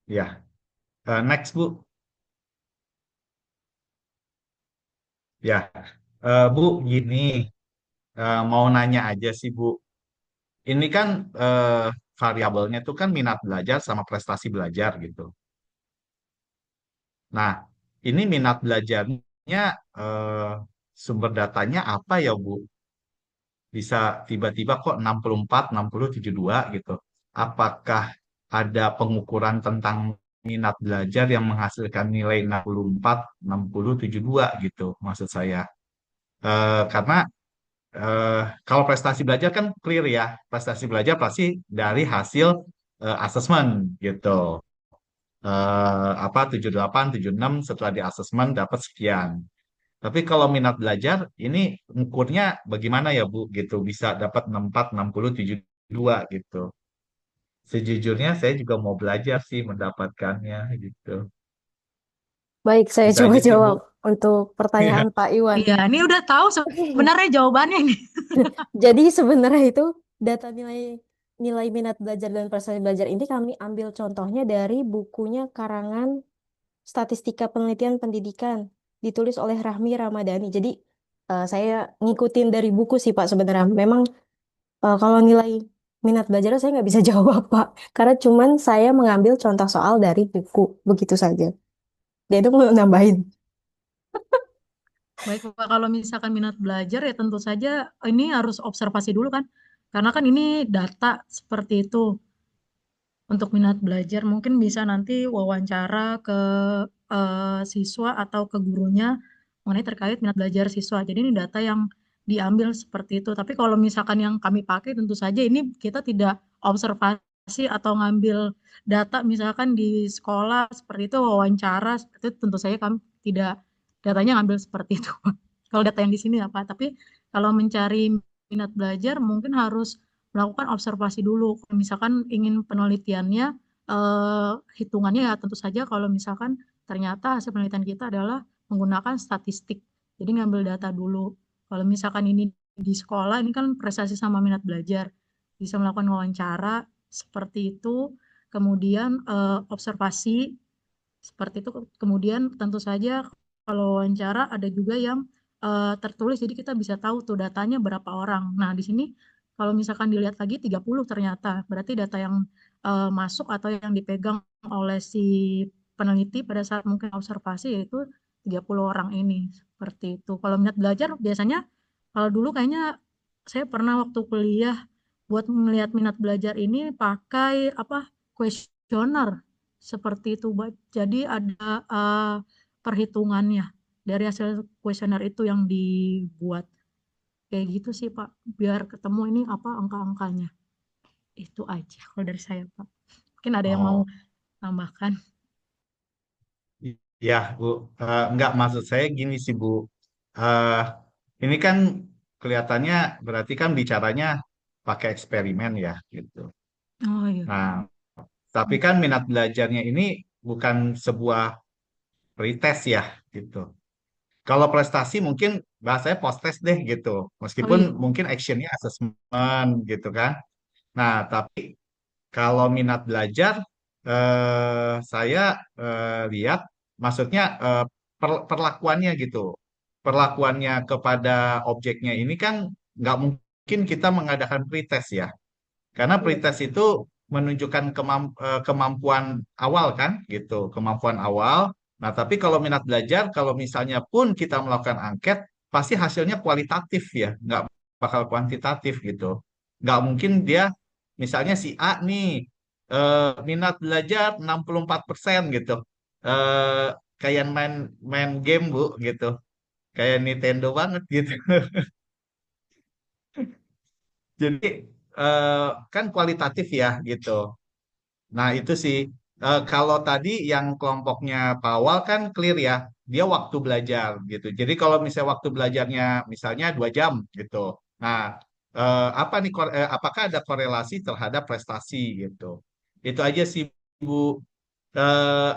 Ya, next Bu. Ya, Bu, gini, mau nanya aja sih Bu. Ini kan variabelnya tuh kan minat belajar sama prestasi belajar gitu. Nah, ini minat belajarnya eh, sumber datanya apa ya Bu? Bisa tiba-tiba kok 64, 60, 72 gitu. Apakah ada pengukuran tentang minat belajar yang menghasilkan nilai 64, 60, 72 gitu maksud saya. Karena eh, kalau prestasi belajar kan clear ya. Prestasi belajar pasti dari hasil asesmen gitu. Apa 78, 76 setelah di asesmen dapat sekian. Tapi kalau minat belajar ini ukurnya bagaimana ya Bu gitu bisa dapat 64, 60, 72 gitu. Sejujurnya saya juga mau belajar sih mendapatkannya gitu. Baik, saya Itu coba aja sih Bu. jawab untuk pertanyaan Pak Iwan. Iya, ini udah tahu sebenarnya jawabannya nih. Jadi sebenarnya itu data nilai minat belajar dan prestasi belajar ini kami ambil contohnya dari bukunya karangan Statistika Penelitian Pendidikan ditulis oleh Rahmi Ramadhani. Jadi saya ngikutin dari buku sih Pak sebenarnya. Memang kalau nilai minat belajar saya nggak bisa jawab Pak, karena cuman saya mengambil contoh soal dari buku begitu saja. Dia itu mau nambahin. Baik, Pak, kalau misalkan minat belajar ya tentu saja ini harus observasi dulu kan. Karena kan ini data seperti itu. Untuk minat belajar mungkin bisa nanti wawancara ke siswa atau ke gurunya mengenai terkait minat belajar siswa. Jadi ini data yang diambil seperti itu. Tapi kalau misalkan yang kami pakai tentu saja ini kita tidak observasi atau ngambil data misalkan di sekolah seperti itu wawancara seperti itu tentu saja kami tidak datanya ngambil seperti itu. Kalau data yang di sini apa? Tapi kalau mencari minat belajar mungkin harus melakukan observasi dulu. Kalau misalkan ingin penelitiannya, hitungannya ya tentu saja kalau misalkan ternyata hasil penelitian kita adalah menggunakan statistik. Jadi ngambil data dulu. Kalau misalkan ini di sekolah, ini kan prestasi sama minat belajar. Bisa melakukan wawancara seperti itu, kemudian observasi seperti itu. Kemudian tentu saja kalau wawancara ada juga yang tertulis, jadi kita bisa tahu tuh datanya berapa orang. Nah, di sini kalau misalkan dilihat lagi 30 ternyata, berarti data yang masuk atau yang dipegang oleh si peneliti pada saat mungkin observasi yaitu 30 orang ini. Seperti itu. Kalau minat belajar biasanya, kalau dulu kayaknya saya pernah waktu kuliah buat melihat minat belajar ini pakai apa kuesioner seperti itu, Mbak. Jadi ada perhitungannya dari hasil kuesioner itu yang dibuat. Kayak gitu sih, Pak. Biar ketemu ini apa angka-angkanya. Itu aja kalau dari saya, Pak. Mungkin ada yang mau Oh, tambahkan. ya Bu. Enggak maksud saya gini sih Bu. Eh, ini kan kelihatannya berarti kan bicaranya pakai eksperimen ya gitu. Oh iya. Nah, tapi kan minat belajarnya ini bukan sebuah pretest ya gitu. Kalau prestasi mungkin bahasanya post test deh gitu. Oh Meskipun iya. mungkin actionnya assessment gitu kan. Nah, tapi kalau minat belajar saya lihat maksudnya perlakuannya gitu. Perlakuannya kepada objeknya ini kan nggak mungkin kita mengadakan pretest ya. Karena Iya. pretest itu menunjukkan kemampuan awal kan gitu, kemampuan awal. Nah, tapi kalau minat belajar, kalau misalnya pun kita melakukan angket, pasti hasilnya kualitatif ya, nggak bakal kuantitatif gitu. Nggak mungkin dia, misalnya si A nih, minat belajar 64% gitu. Eh, Kayak main main game Bu gitu. Kayak Nintendo banget gitu. Jadi eh, kan kualitatif ya gitu. Nah, itu sih. Kalau tadi yang kelompoknya Pawal kan clear ya, dia waktu belajar gitu. Jadi kalau misalnya waktu belajarnya misalnya 2 jam gitu. Nah, apa nih, apakah ada korelasi terhadap prestasi gitu? Itu aja sih Bu.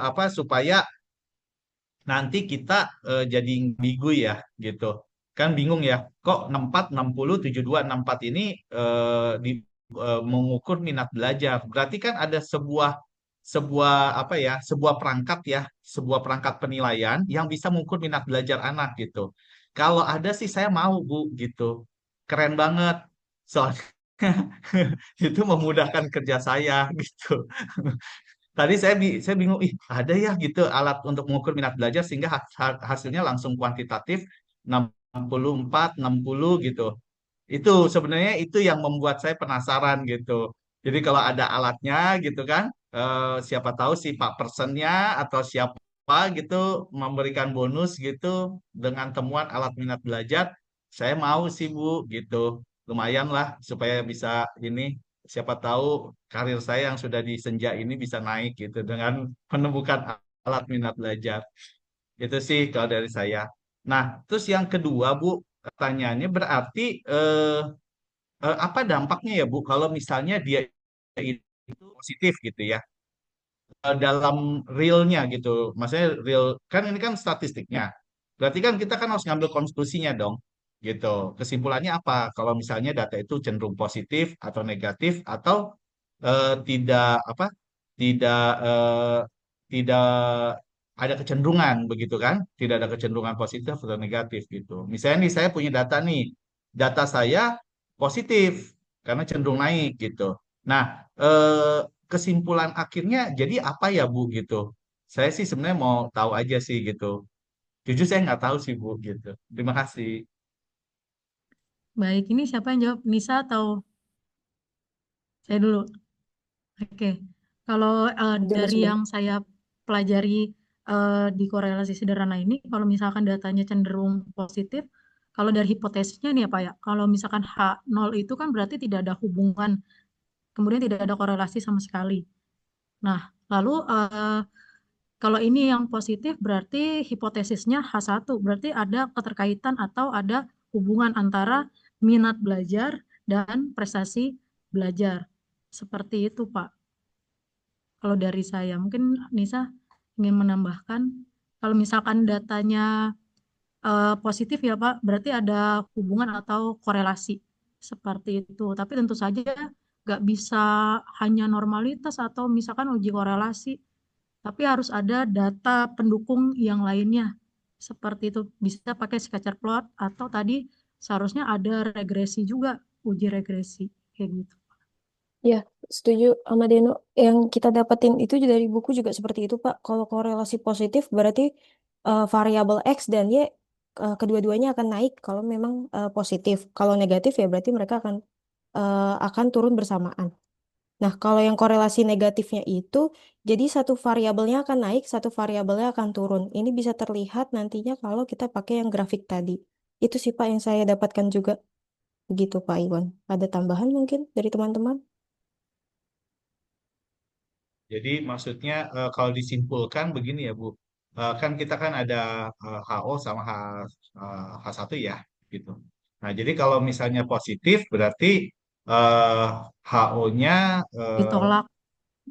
Apa supaya nanti kita jadi ambigu ya gitu. Kan bingung ya, kok 64, 60, 72, 64 ini mengukur minat belajar. Berarti kan ada sebuah sebuah apa ya, sebuah perangkat ya, sebuah perangkat penilaian yang bisa mengukur minat belajar anak gitu. Kalau ada sih saya mau Bu gitu. Keren banget. Soalnya itu memudahkan kerja saya gitu. Tadi saya bingung, ih ada ya gitu alat untuk mengukur minat belajar sehingga hasilnya langsung kuantitatif 64, 60 gitu. Itu sebenarnya itu yang membuat saya penasaran gitu. Jadi kalau ada alatnya gitu kan, siapa tahu si Pak Personnya atau siapa gitu memberikan bonus gitu dengan temuan alat minat belajar, saya mau sih Bu gitu. Lumayan lah supaya bisa ini, siapa tahu karir saya yang sudah di senja ini bisa naik gitu dengan menemukan alat minat belajar. Itu sih kalau dari saya. Nah, terus yang kedua Bu, pertanyaannya berarti apa dampaknya ya Bu kalau misalnya dia itu positif gitu ya, dalam realnya gitu. Maksudnya real kan ini kan statistiknya. Berarti kan kita kan harus ngambil konklusinya dong gitu. Kesimpulannya apa? Kalau misalnya data itu cenderung positif atau negatif atau tidak apa? Tidak tidak ada kecenderungan begitu kan? Tidak ada kecenderungan positif atau negatif gitu. Misalnya nih saya punya data nih. Data saya positif karena cenderung naik gitu. Nah, kesimpulan akhirnya jadi apa ya Bu gitu? Saya sih sebenarnya mau tahu aja sih gitu. Jujur saya nggak tahu sih Bu gitu. Terima kasih. Baik, ini siapa yang jawab? Nisa atau saya dulu? Oke, kalau Jelas dari sudah. yang saya pelajari di korelasi sederhana ini, kalau misalkan datanya cenderung positif, kalau dari hipotesisnya nih ya Pak ya, kalau misalkan H0 itu kan berarti tidak ada hubungan, kemudian tidak ada korelasi sama sekali. Nah, lalu kalau ini yang positif berarti hipotesisnya H1, berarti ada keterkaitan atau ada hubungan antara minat belajar dan prestasi belajar. Seperti itu Pak. Kalau dari saya, mungkin Nisa ingin menambahkan, kalau misalkan datanya positif ya Pak, berarti ada hubungan atau korelasi seperti itu. Tapi tentu saja nggak bisa hanya normalitas atau misalkan uji korelasi, tapi harus ada data pendukung yang lainnya. Seperti itu bisa pakai scatter plot atau tadi seharusnya ada regresi juga, uji regresi kayak gitu. Ya, setuju sama Deno. Yang kita dapetin itu dari buku juga seperti itu, Pak. Kalau korelasi positif berarti variabel X dan Y kedua-duanya akan naik kalau memang positif. Kalau negatif ya berarti mereka akan turun bersamaan. Nah, kalau yang korelasi negatifnya itu, jadi satu variabelnya akan naik, satu variabelnya akan turun. Ini bisa terlihat nantinya kalau kita pakai yang grafik tadi. Itu sih, Pak, yang saya dapatkan juga. Begitu, Pak Iwan. Ada tambahan mungkin dari teman-teman? Jadi maksudnya kalau disimpulkan begini ya Bu, kan kita kan ada HO sama H1 ya gitu. Nah jadi kalau misalnya positif berarti eh, HO-nya Ditolak,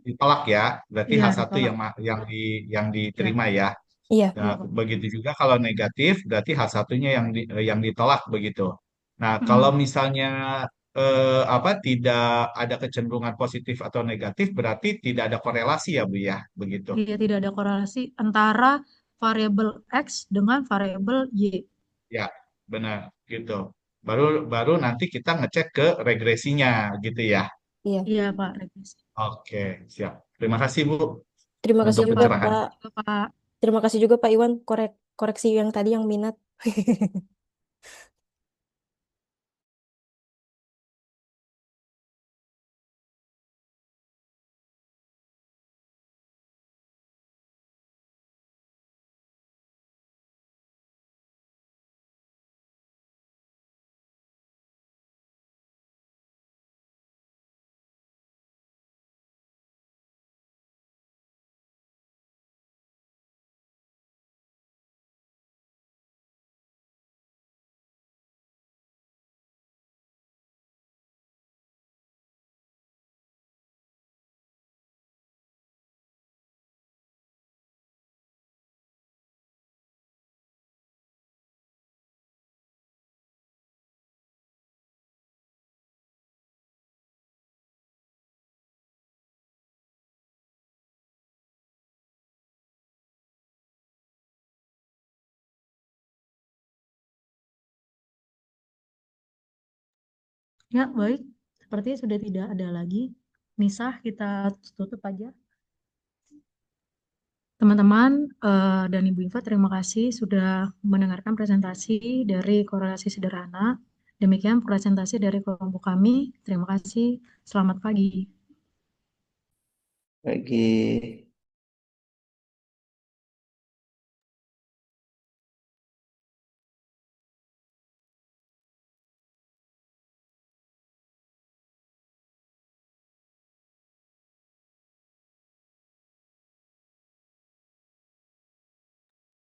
ditolak ya, berarti iya H1 ditolak. yang Ya, diterima ya. Iya. Nah, begitu juga kalau negatif berarti H1-nya yang ditolak begitu. Nah, kalau Mm. misalnya apa tidak ada kecenderungan positif atau negatif berarti tidak ada korelasi ya Bu ya, begitu. Iya, tidak ada korelasi antara variabel X dengan variabel Y. Ya, benar gitu. Baru baru nanti kita ngecek ke regresinya gitu ya. Iya. Iya, Pak, regresi. Oke, siap. Terima kasih Bu Terima kasih untuk Iya, juga, Pak. pencerahan. Pak. Juga, Pak. Terima kasih juga, Pak Iwan, koreksi yang tadi yang minat. Ya, baik. Sepertinya sudah tidak ada lagi. Nisa, kita tutup aja. Teman-teman dan Ibu Iva, terima kasih sudah mendengarkan presentasi dari korelasi sederhana. Demikian presentasi dari kelompok kami. Terima kasih. Selamat pagi. Bagi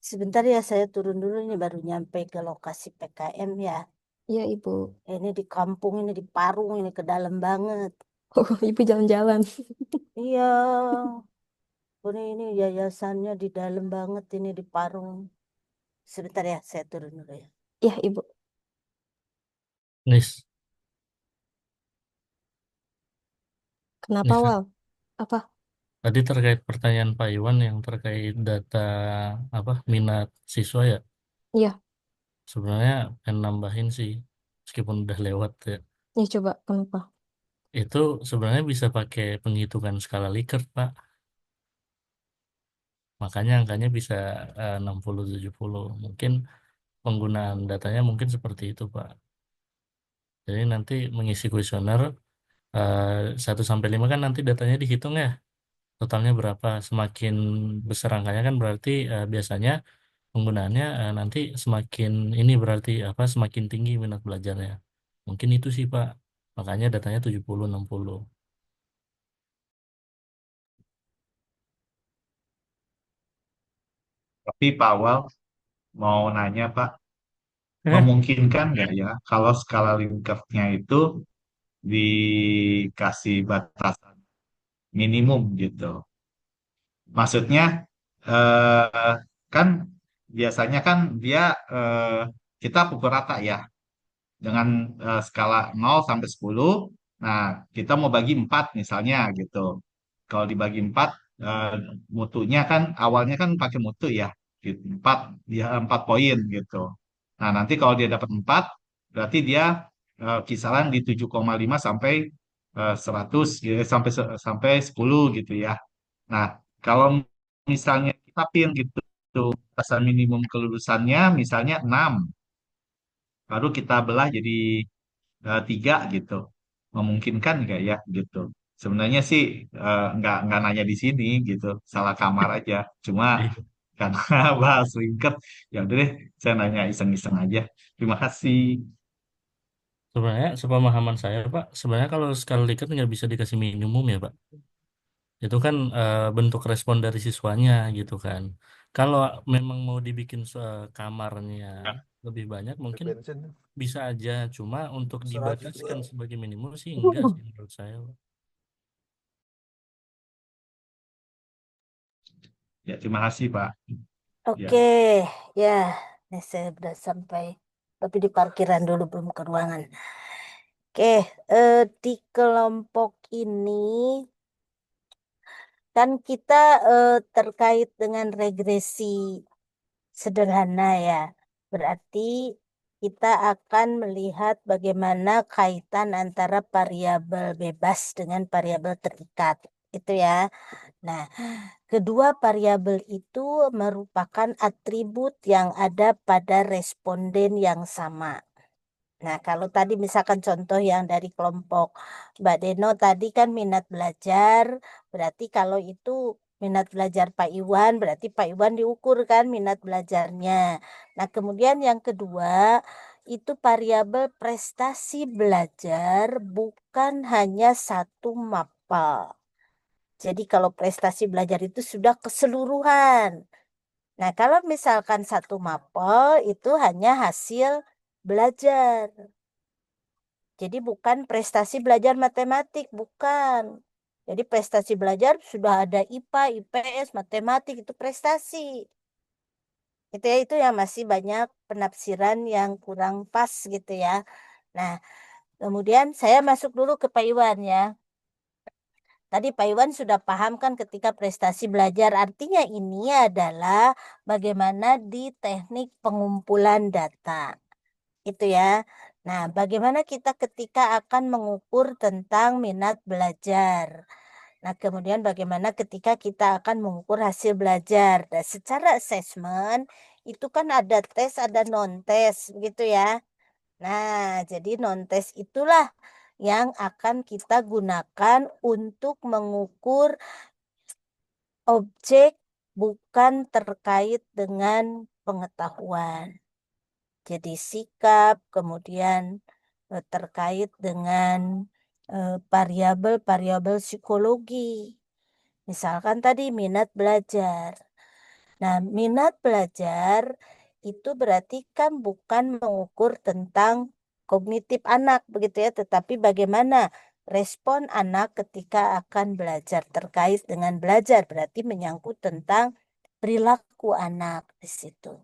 Sebentar ya, saya turun dulu nih, baru nyampe ke lokasi PKM ya. Iya, Ibu. Ini di kampung, ini di Parung, ini ke dalam banget. Oh, Ibu jalan-jalan. Iya, ini yayasannya di dalam banget, ini di Parung. Sebentar ya, saya turun dulu ya. Iya, Ibu. Nis, Kenapa, Nisa, Wal? Apa? tadi terkait pertanyaan Pak Iwan yang terkait data apa minat siswa ya, Iya, sebenarnya pengen nambahin sih, meskipun udah lewat ya. ya coba kenapa? Itu sebenarnya bisa pakai penghitungan skala Likert, Pak. Makanya angkanya bisa 60-70. Mungkin penggunaan datanya mungkin seperti itu, Pak. Jadi nanti mengisi kuesioner 1 sampai 5 kan nanti datanya dihitung ya. Totalnya berapa? Semakin besar angkanya kan berarti biasanya penggunaannya nanti semakin ini berarti apa semakin tinggi minat belajarnya. Mungkin itu sih, Pak. Makanya datanya 70-60. Tapi Pak Awal mau nanya Pak, Eh, memungkinkan nggak ya kalau skala Likert-nya itu dikasih batasan minimum gitu? Maksudnya eh, kan biasanya kan dia eh, kita pukul rata ya dengan skala 0 sampai 10. Nah, kita mau bagi 4 misalnya gitu. Kalau dibagi 4 eh, mutunya kan awalnya kan pakai mutu ya. Gitu. 4 dia 4 poin gitu. Nah, nanti kalau dia dapat 4 berarti dia kisaran di 7,5 sampai 100 gitu, sampai 10 gitu ya. Nah, kalau misalnya kita pin gitu, batasan minimum kelulusannya misalnya 6, baru kita belah jadi 3 gitu. Memungkinkan nggak ya gitu. Sebenarnya sih nggak nanya di sini gitu, salah kamar aja. Cuma iya. karena bahas lingkar, ya udah deh, saya nanya iseng-iseng aja. Terima kasih. Sebenarnya sepemahaman saya, Pak, sebenarnya kalau skala Likert nggak bisa dikasih minimum ya, Pak. Itu kan bentuk respon dari siswanya gitu kan. Kalau memang mau dibikin kamarnya lebih banyak, mungkin bisa aja. Cuma untuk dibataskan sebagai minimum sih enggak sih menurut saya, Pak. Ya, terima kasih Pak. Ya. Oke, ya, ini saya udah sampai, tapi di parkiran dulu belum ke ruangan. Oke, di kelompok ini kan kita terkait dengan regresi sederhana ya. Berarti kita akan melihat bagaimana kaitan antara variabel bebas dengan variabel terikat. Itu ya. Nah, kedua variabel itu merupakan atribut yang ada pada responden yang sama. Nah, kalau tadi misalkan contoh yang dari kelompok Mbak Deno tadi kan minat belajar, berarti kalau itu minat belajar Pak Iwan, berarti Pak Iwan diukur kan minat belajarnya. Nah, kemudian yang kedua, itu variabel prestasi belajar bukan hanya satu mapel. Jadi kalau prestasi belajar itu sudah keseluruhan. Nah, kalau misalkan satu mapel itu hanya hasil belajar. Jadi bukan prestasi belajar matematik, bukan. Jadi prestasi belajar sudah ada IPA, IPS, matematik itu prestasi. Itu yang masih banyak penafsiran yang kurang pas gitu ya. Nah, kemudian saya masuk dulu ke Pak Iwan ya. Tadi Pak Iwan sudah paham kan ketika prestasi belajar artinya ini adalah bagaimana di teknik pengumpulan data. Itu ya. Nah, bagaimana kita ketika akan mengukur tentang minat belajar? Nah, kemudian bagaimana ketika kita akan mengukur hasil belajar? Dan secara asesmen itu kan ada tes, ada non-tes, begitu ya. Nah, jadi non-tes itulah yang akan kita gunakan untuk mengukur objek bukan terkait dengan pengetahuan. Jadi sikap, kemudian terkait dengan variabel-variabel psikologi. Misalkan tadi minat belajar. Nah, minat belajar itu berarti kan bukan mengukur tentang kognitif anak begitu ya, tetapi bagaimana respon anak ketika akan belajar. Terkait dengan belajar berarti menyangkut tentang perilaku anak di situ.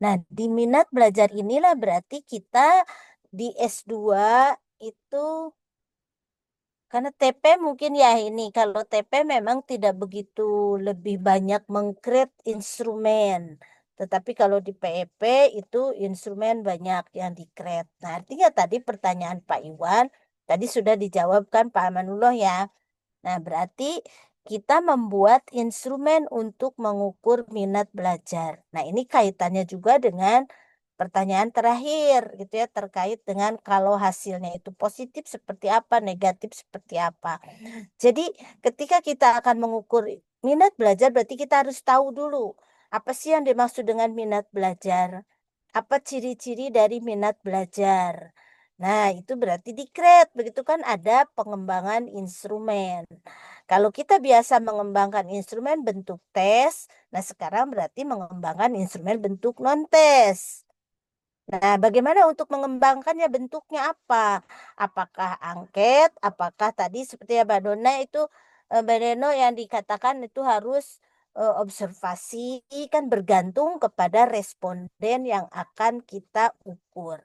Nah, di minat belajar inilah berarti kita di S2 itu, karena TP mungkin ya ini, kalau TP memang tidak begitu lebih banyak meng-create instrumen. Tetapi kalau di PEP itu instrumen banyak yang di-create. Nah, artinya tadi pertanyaan Pak Iwan, tadi sudah dijawabkan Pak Amanullah ya. Nah, berarti kita membuat instrumen untuk mengukur minat belajar. Nah, ini kaitannya juga dengan pertanyaan terakhir gitu ya, terkait dengan kalau hasilnya itu positif seperti apa, negatif seperti apa. Jadi ketika kita akan mengukur minat belajar berarti kita harus tahu dulu apa sih yang dimaksud dengan minat belajar. Apa ciri-ciri dari minat belajar. Nah, itu berarti di-create, begitu kan ada pengembangan instrumen. Kalau kita biasa mengembangkan instrumen bentuk tes, nah sekarang berarti mengembangkan instrumen bentuk non-tes. Nah, bagaimana untuk mengembangkannya, bentuknya apa? Apakah angket? Apakah tadi seperti ya Mbak Dona itu, Mbak Deno yang dikatakan itu harus observasi, kan bergantung kepada responden yang akan kita ukur.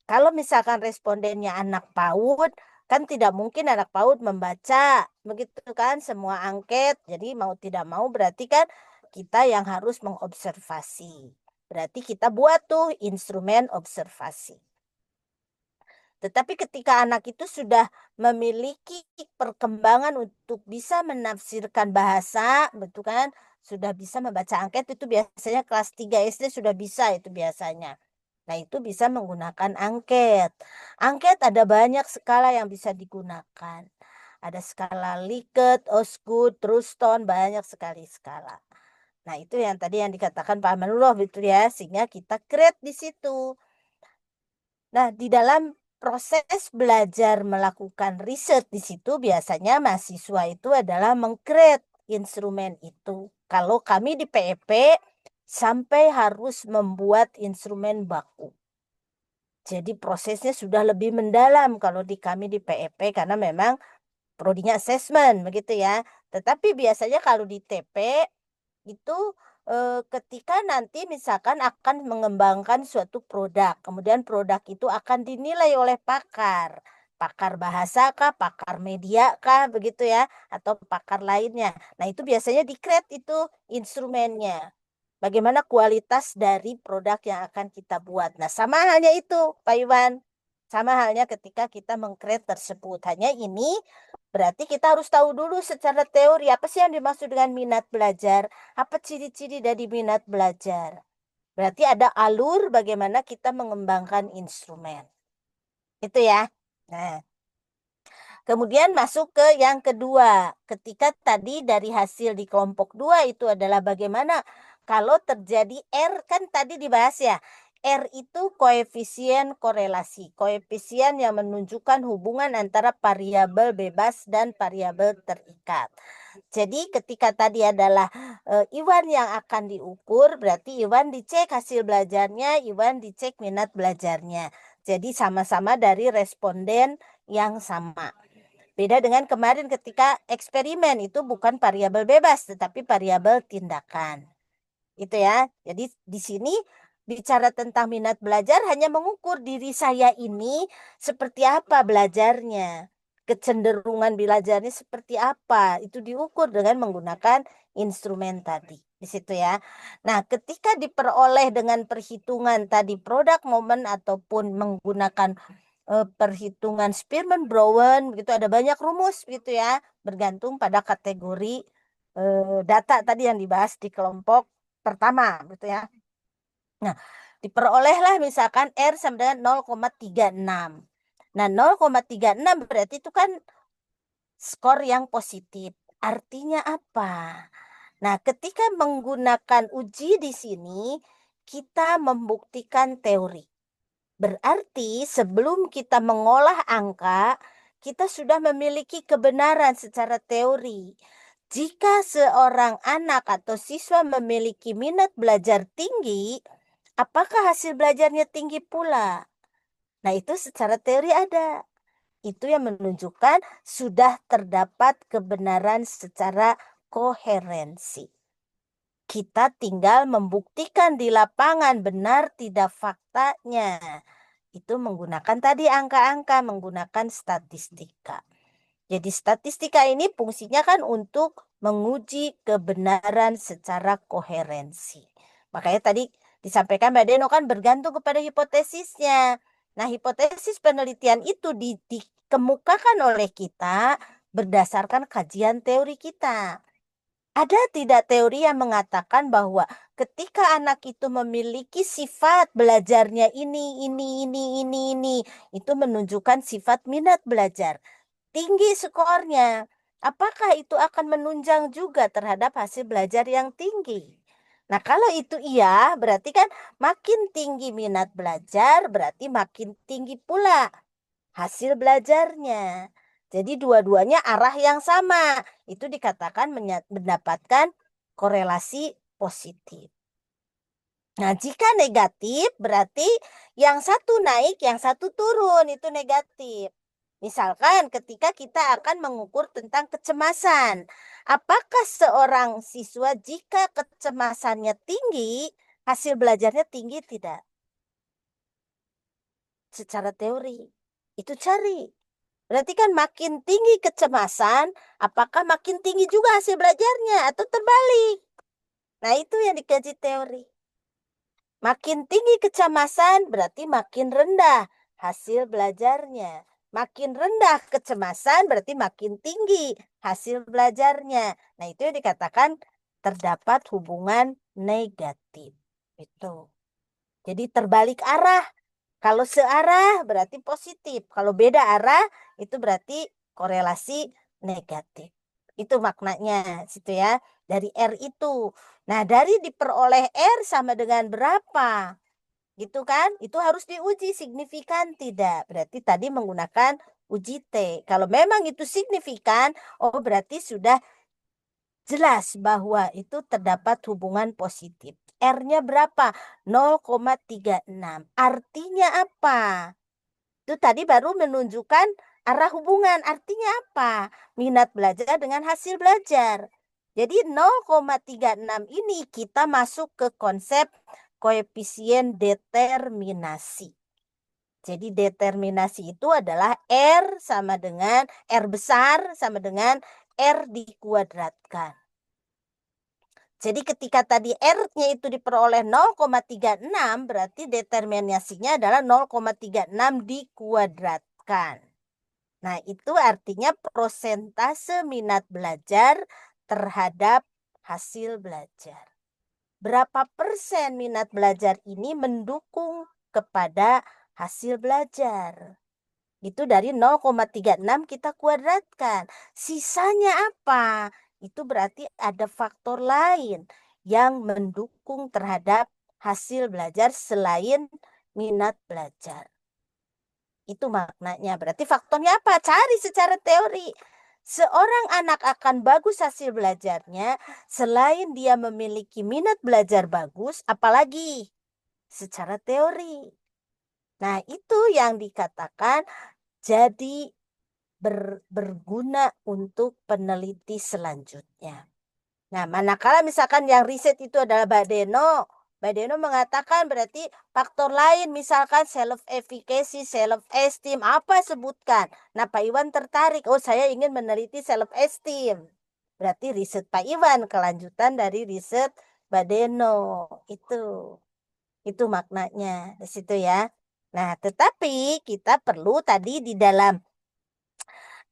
Kalau misalkan respondennya anak PAUD, kan tidak mungkin anak PAUD membaca, begitu kan, semua angket. Jadi mau tidak mau berarti kan kita yang harus mengobservasi. Berarti kita buat tuh instrumen observasi. Tetapi ketika anak itu sudah memiliki perkembangan untuk bisa menafsirkan bahasa, betul kan? Sudah bisa membaca angket itu biasanya kelas 3 SD sudah bisa itu biasanya. Nah, itu bisa menggunakan angket. Angket ada banyak skala yang bisa digunakan. Ada skala Likert, Osgood, Truston, banyak sekali skala. Nah, itu yang tadi yang dikatakan Pak Amanullah betul ya, sehingga kita create di situ. Nah, di dalam proses belajar melakukan riset di situ biasanya mahasiswa itu adalah meng-create instrumen itu. Kalau kami di PEP sampai harus membuat instrumen baku. Jadi prosesnya sudah lebih mendalam kalau di kami di PEP karena memang prodinya assessment begitu ya. Tetapi biasanya kalau di TP itu ketika nanti misalkan akan mengembangkan suatu produk, kemudian produk itu akan dinilai oleh pakar. Pakar bahasa kah, pakar media kah, begitu ya, atau pakar lainnya. Nah, itu biasanya di-create itu instrumennya. Bagaimana kualitas dari produk yang akan kita buat. Nah, sama halnya itu, Pak Iwan. Sama halnya ketika kita meng-create tersebut. Hanya ini berarti kita harus tahu dulu secara teori apa sih yang dimaksud dengan minat belajar, apa ciri-ciri dari minat belajar. Berarti ada alur bagaimana kita mengembangkan instrumen. Itu ya. Nah, kemudian masuk ke yang kedua. Ketika tadi dari hasil di kelompok 2 itu adalah bagaimana kalau terjadi R, kan tadi dibahas ya. R itu koefisien korelasi, koefisien yang menunjukkan hubungan antara variabel bebas dan variabel terikat. Jadi ketika tadi adalah Iwan yang akan diukur, berarti Iwan dicek hasil belajarnya, Iwan dicek minat belajarnya. Jadi sama-sama dari responden yang sama. Beda dengan kemarin ketika eksperimen itu bukan variabel bebas tetapi variabel tindakan. Itu ya. Jadi di sini bicara tentang minat belajar hanya mengukur diri saya ini seperti apa belajarnya. Kecenderungan belajarnya seperti apa. Itu diukur dengan menggunakan instrumen tadi. Di situ ya. Nah, ketika diperoleh dengan perhitungan tadi produk momen ataupun menggunakan perhitungan Spearman-Brown, begitu ada banyak rumus gitu ya, bergantung pada kategori data tadi yang dibahas di kelompok pertama gitu ya. Nah, diperolehlah misalkan R sama dengan 0,36. Nah, 0,36 berarti itu kan skor yang positif. Artinya apa? Nah, ketika menggunakan uji di sini, kita membuktikan teori. Berarti sebelum kita mengolah angka, kita sudah memiliki kebenaran secara teori. Jika seorang anak atau siswa memiliki minat belajar tinggi, apakah hasil belajarnya tinggi pula? Nah, itu secara teori ada. Itu yang menunjukkan sudah terdapat kebenaran secara koherensi. Kita tinggal membuktikan di lapangan benar tidak faktanya. Itu menggunakan tadi angka-angka, menggunakan statistika. Jadi statistika ini fungsinya kan untuk menguji kebenaran secara koherensi. Makanya tadi disampaikan Mbak Deno kan bergantung kepada hipotesisnya. Nah, hipotesis penelitian itu dikemukakan oleh kita berdasarkan kajian teori kita. Ada tidak teori yang mengatakan bahwa ketika anak itu memiliki sifat belajarnya ini, itu menunjukkan sifat minat belajar. Tinggi skornya. Apakah itu akan menunjang juga terhadap hasil belajar yang tinggi? Nah, kalau itu iya, berarti kan makin tinggi minat belajar, berarti makin tinggi pula hasil belajarnya. Jadi dua-duanya arah yang sama. Itu dikatakan mendapatkan korelasi positif. Nah, jika negatif berarti yang satu naik, yang satu turun, itu negatif. Misalkan ketika kita akan mengukur tentang kecemasan. Apakah seorang siswa jika kecemasannya tinggi, hasil belajarnya tinggi tidak? Secara teori. Itu cari. Berarti kan makin tinggi kecemasan, apakah makin tinggi juga hasil belajarnya atau terbalik? Nah, itu yang dikaji teori. Makin tinggi kecemasan berarti makin rendah hasil belajarnya. Makin rendah kecemasan berarti makin tinggi hasil belajarnya. Nah, itu yang dikatakan terdapat hubungan negatif. Itu. Jadi terbalik arah. Kalau searah berarti positif. Kalau beda arah itu berarti korelasi negatif. Itu maknanya situ ya. Dari R itu. Nah, dari diperoleh R sama dengan berapa? Gitu kan? Itu harus diuji signifikan tidak. Berarti tadi menggunakan uji T. Kalau memang itu signifikan, oh berarti sudah jelas bahwa itu terdapat hubungan positif. R-nya berapa? 0,36. Artinya apa? Itu tadi baru menunjukkan arah hubungan. Artinya apa? Minat belajar dengan hasil belajar. Jadi 0,36 ini kita masuk ke konsep koefisien determinasi. Jadi determinasi itu adalah R sama dengan R besar sama dengan R dikuadratkan. Jadi ketika tadi R-nya itu diperoleh 0,36 berarti determinasinya adalah 0,36 dikuadratkan. Nah, itu artinya prosentase minat belajar terhadap hasil belajar. Berapa persen minat belajar ini mendukung kepada hasil belajar? Itu dari 0,36 kita kuadratkan. Sisanya apa? Itu berarti ada faktor lain yang mendukung terhadap hasil belajar selain minat belajar. Itu maknanya. Berarti faktornya apa? Cari secara teori. Seorang anak akan bagus hasil belajarnya selain dia memiliki minat belajar bagus, apalagi secara teori. Nah, itu yang dikatakan jadi berguna untuk peneliti selanjutnya. Nah, manakala misalkan yang riset itu adalah Mbak Deno mengatakan berarti faktor lain misalkan self-efficacy, self-esteem, apa sebutkan. Nah, Pak Iwan tertarik, oh saya ingin meneliti self-esteem. Berarti riset Pak Iwan, kelanjutan dari riset Badeno. Itu maknanya di situ ya. Nah, tetapi kita perlu tadi di dalam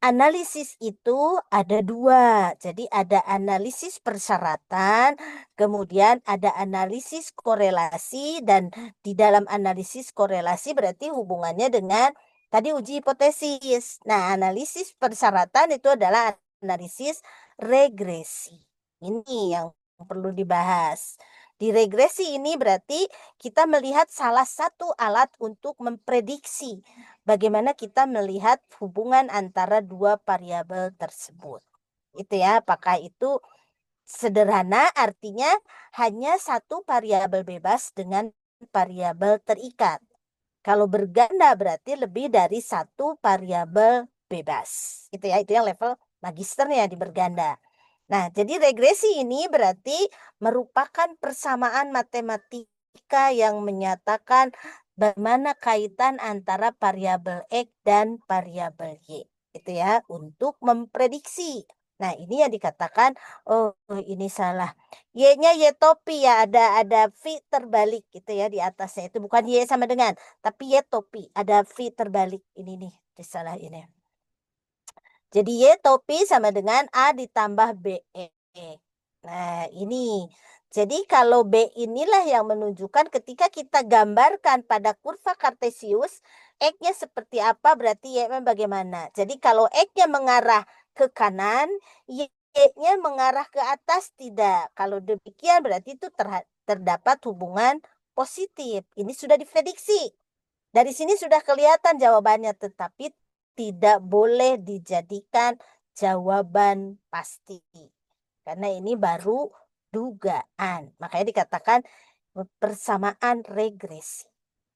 analisis itu ada dua. Jadi ada analisis persyaratan, kemudian ada analisis korelasi, dan di dalam analisis korelasi berarti hubungannya dengan tadi uji hipotesis. Nah, analisis persyaratan itu adalah analisis regresi. Ini yang perlu dibahas. Di regresi ini berarti kita melihat salah satu alat untuk memprediksi bagaimana kita melihat hubungan antara dua variabel tersebut. Itu ya, apakah itu sederhana artinya hanya satu variabel bebas dengan variabel terikat. Kalau berganda berarti lebih dari satu variabel bebas. Itu ya, itu yang level magisternya di berganda. Nah, jadi regresi ini berarti merupakan persamaan matematika yang menyatakan bagaimana kaitan antara variabel X dan variabel Y. Itu ya, untuk memprediksi. Nah, ini yang dikatakan, oh ini salah. Y-nya Y topi ya, ada V terbalik gitu ya di atasnya. Itu bukan Y sama dengan, tapi Y topi. Ada V terbalik. Ini nih, salah ini. Jadi Y topi sama dengan A ditambah BE. Nah, ini. Jadi kalau B inilah yang menunjukkan ketika kita gambarkan pada kurva Kartesius, X-nya seperti apa, berarti Y-nya bagaimana. Jadi kalau X-nya mengarah ke kanan, Y-nya mengarah ke atas, tidak. Kalau demikian berarti itu terdapat hubungan positif. Ini sudah diprediksi. Dari sini sudah kelihatan jawabannya, tetapi tidak boleh dijadikan jawaban pasti. Karena ini baru dugaan. Makanya dikatakan persamaan regresi.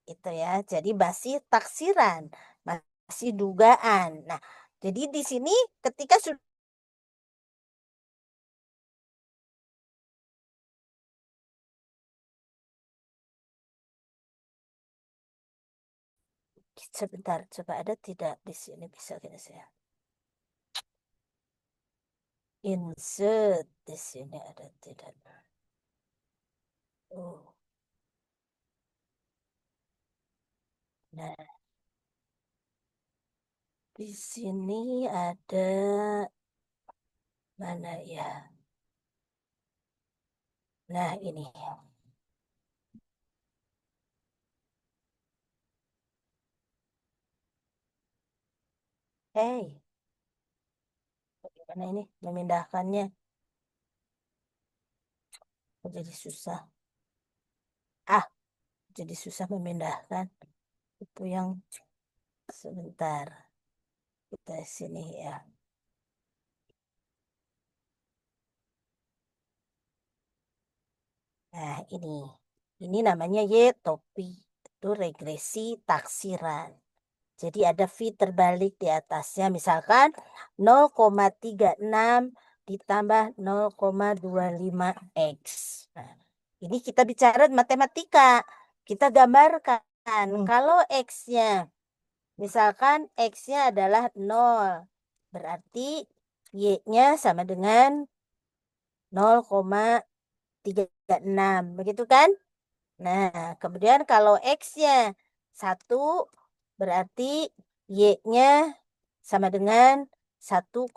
Itu ya. Jadi masih taksiran, masih dugaan. Nah, jadi di sini ketika sudah sebentar, coba ada tidak di sini bisa gini saya. Insert di sini ada tidak? Oh. Nah, di sini ada mana ya? Nah, ini. Hey, bagaimana ini memindahkannya? Kok jadi susah. Jadi susah memindahkan. Itu yang sebentar. Kita sini ya. Nah, ini namanya Y topi. Itu regresi taksiran. Jadi ada V terbalik di atasnya. Misalkan 0,36 ditambah 0,25X. Nah, ini kita bicara matematika. Kita gambarkan. Kalau X-nya, misalkan X-nya adalah 0. Berarti Y-nya sama dengan 0,36. Begitu kan? Nah, kemudian kalau X-nya 1, berarti Y-nya sama dengan 1,36.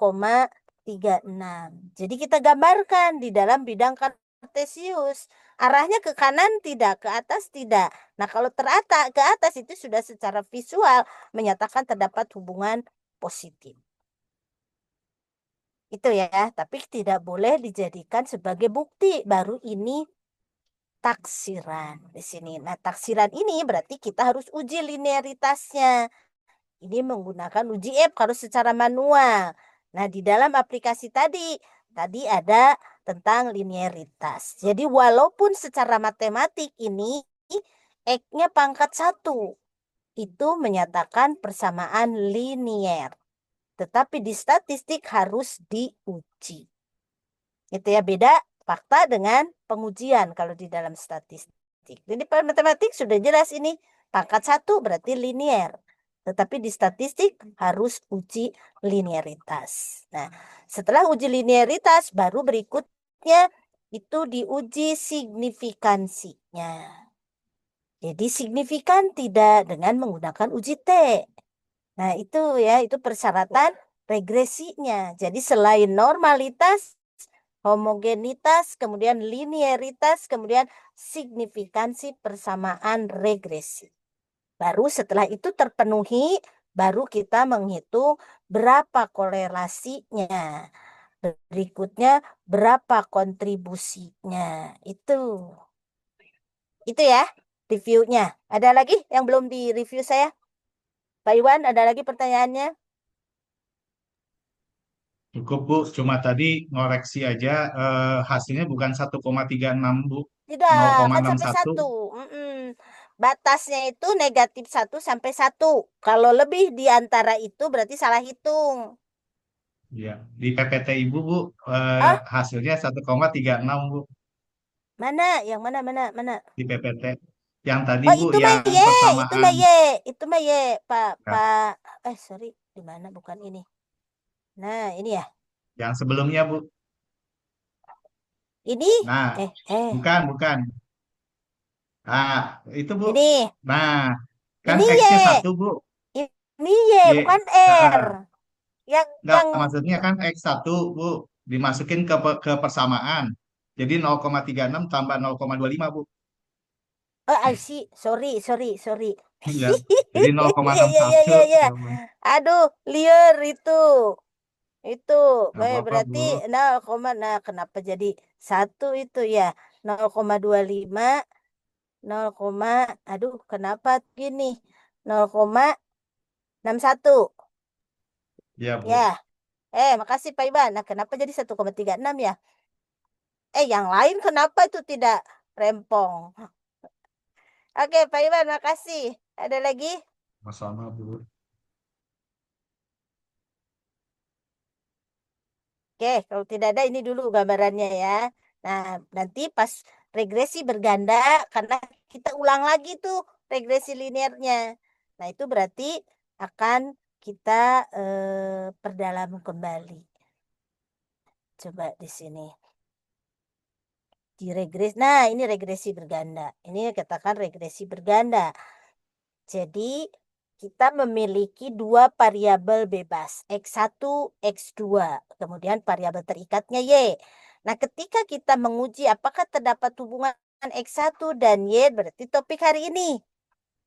Jadi kita gambarkan di dalam bidang Kartesius. Arahnya ke kanan tidak, ke atas tidak. Nah, kalau terata ke atas itu sudah secara visual menyatakan terdapat hubungan positif. Itu ya, tapi tidak boleh dijadikan sebagai bukti. Baru ini taksiran di sini. Nah, taksiran ini berarti kita harus uji linearitasnya. Ini menggunakan uji F harus secara manual. Nah, di dalam aplikasi tadi ada tentang linearitas. Jadi walaupun secara matematik ini X-nya pangkat 1, itu menyatakan persamaan linier. Tetapi di statistik harus diuji. Itu ya, beda fakta dengan pengujian kalau di dalam statistik. Jadi pada matematik sudah jelas ini pangkat 1 berarti linier. Tetapi di statistik harus uji linearitas. Nah, setelah uji linearitas, baru berikutnya itu diuji signifikansinya. Jadi signifikan tidak dengan menggunakan uji T. Nah, itu ya, itu persyaratan regresinya. Jadi selain normalitas, homogenitas, kemudian linearitas, kemudian signifikansi persamaan regresi. Baru setelah itu terpenuhi, baru kita menghitung berapa korelasinya. Berikutnya berapa kontribusinya. Itu ya reviewnya. Ada lagi yang belum di-review saya? Pak Iwan, ada lagi pertanyaannya? Cukup Bu, cuma tadi ngoreksi aja hasilnya bukan 1,36 Bu, Tidak, kan sampai 0,61. 1. Batasnya itu negatif 1 sampai 1. Kalau lebih di antara itu berarti salah hitung. Ya, di PPT Ibu Bu Ah, hasilnya 1,36 Bu mana? Yang mana? di PPT. Yang tadi Oh, Bu itu mah yang Y, persamaan. itu mah Y, Pak, Ya, sorry, di mana? Bukan ini. Nah, ini ya. yang sebelumnya Bu. Ini, Nah, bukan. Nah, itu Bu. ini, Nah, kan ini Y, X-nya 1 Bu. ini Y, Y. bukan R. Enggak, Yang, maksudnya kan X1 Bu, dimasukin ke persamaan. Jadi 0,36 tambah 0,25 Bu. oh, I see, sorry. Iya. Jadi Iya. 0,61. Aduh, liar itu. Nggak apa-apa Bu. Berarti 0, nah kenapa jadi 1 itu ya? 0,25, 0, aduh kenapa gini? 0,61. Iya Bu. Ya. Makasih Pak Iban. Nah, kenapa jadi 1,36 ya? Yang lain kenapa itu tidak rempong? Oke, Pak Iban, makasih. Ada lagi? Sama-sama Bu. Oke, kalau tidak ada ini dulu gambarannya ya. Nah, nanti pas regresi berganda, karena kita ulang lagi tuh regresi linearnya. Nah, itu berarti akan kita perdalam kembali. Coba di sini. Di regresi. Nah, ini regresi berganda. Ini katakan regresi berganda. Jadi, kita memiliki dua variabel bebas, X1, X2. Kemudian variabel terikatnya Y. Nah, ketika kita menguji apakah terdapat hubungan X1 dan Y, berarti topik hari ini.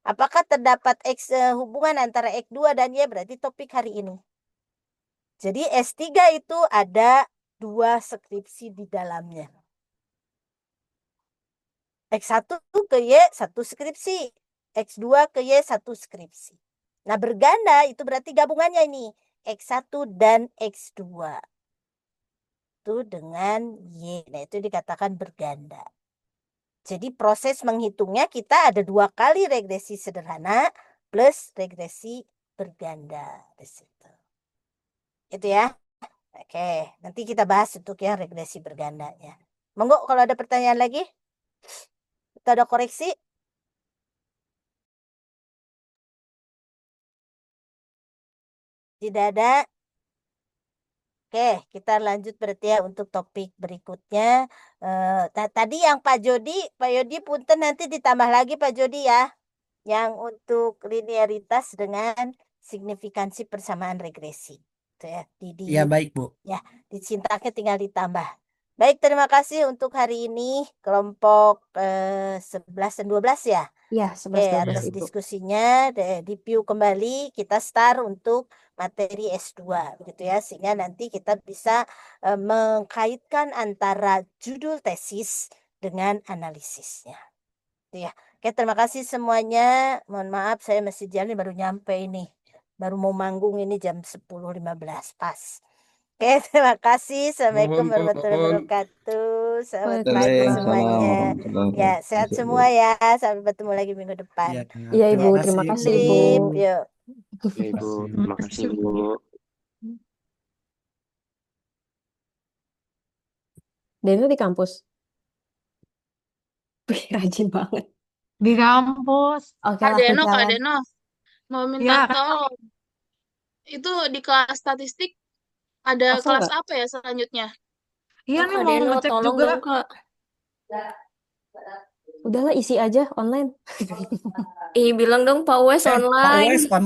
Apakah terdapat hubungan antara X2 dan Y, berarti topik hari ini. Jadi, S3 itu ada 2 skripsi di dalamnya. X1 ke Y 1 skripsi. X2 ke Y 1 skripsi. Nah, berganda itu berarti gabungannya ini. X1 dan X2. Itu dengan Y. Nah, itu dikatakan berganda. Jadi proses menghitungnya kita ada 2 kali regresi sederhana plus regresi berganda di situ. Itu ya. Oke, nanti kita bahas untuk yang regresi bergandanya. Monggo kalau ada pertanyaan lagi. Kita ada koreksi. Tidak ada. Oke, kita lanjut berarti ya untuk topik berikutnya. Tadi yang Pak Yodi punten nanti ditambah lagi Pak Jody ya. Yang untuk linearitas dengan signifikansi persamaan regresi. Itu ya, Ya, baik, Bu. ya, di sintaknya tinggal ditambah. Baik, terima kasih untuk hari ini kelompok 11 dan 12 ya. Ya, Oke, 11-12 atas Ibu. diskusinya di-view kembali kita start untuk materi S2 begitu ya, sehingga nanti kita bisa mengkaitkan antara judul tesis dengan analisisnya. Itu ya. Oke, terima kasih semuanya. Mohon maaf saya masih jalan baru nyampe ini. Baru mau manggung ini jam 10.15 pas. Oke, terima kasih. Assalamualaikum Nuhun, Bu, warahmatullahi nuhun. wabarakatuh. Selamat pagi Waalaikumsalam. semuanya. warahmatullahi Ya, sehat wabarakatuh. semua ya. Sampai bertemu lagi minggu depan. Ya, Iya terima Ibu, Ya, terima kasih, kasih Bu. Ibu. sip, yuk. Ya, Ibu, terima kasih, Bu. Dena di kampus. Wih, rajin banget. Di kampus. Oke Kak lah, aku Deno, Kak jalan. Deno. Mau minta Ya, tolong. Itu di kelas statistik ada Hafal kelas nggak? apa ya selanjutnya? iya nih Kak mau Deno, ngecek tolong juga. dong Kak. Udahlah isi aja online. Ih, bilang dong Pak Wes Pak online. Wes online.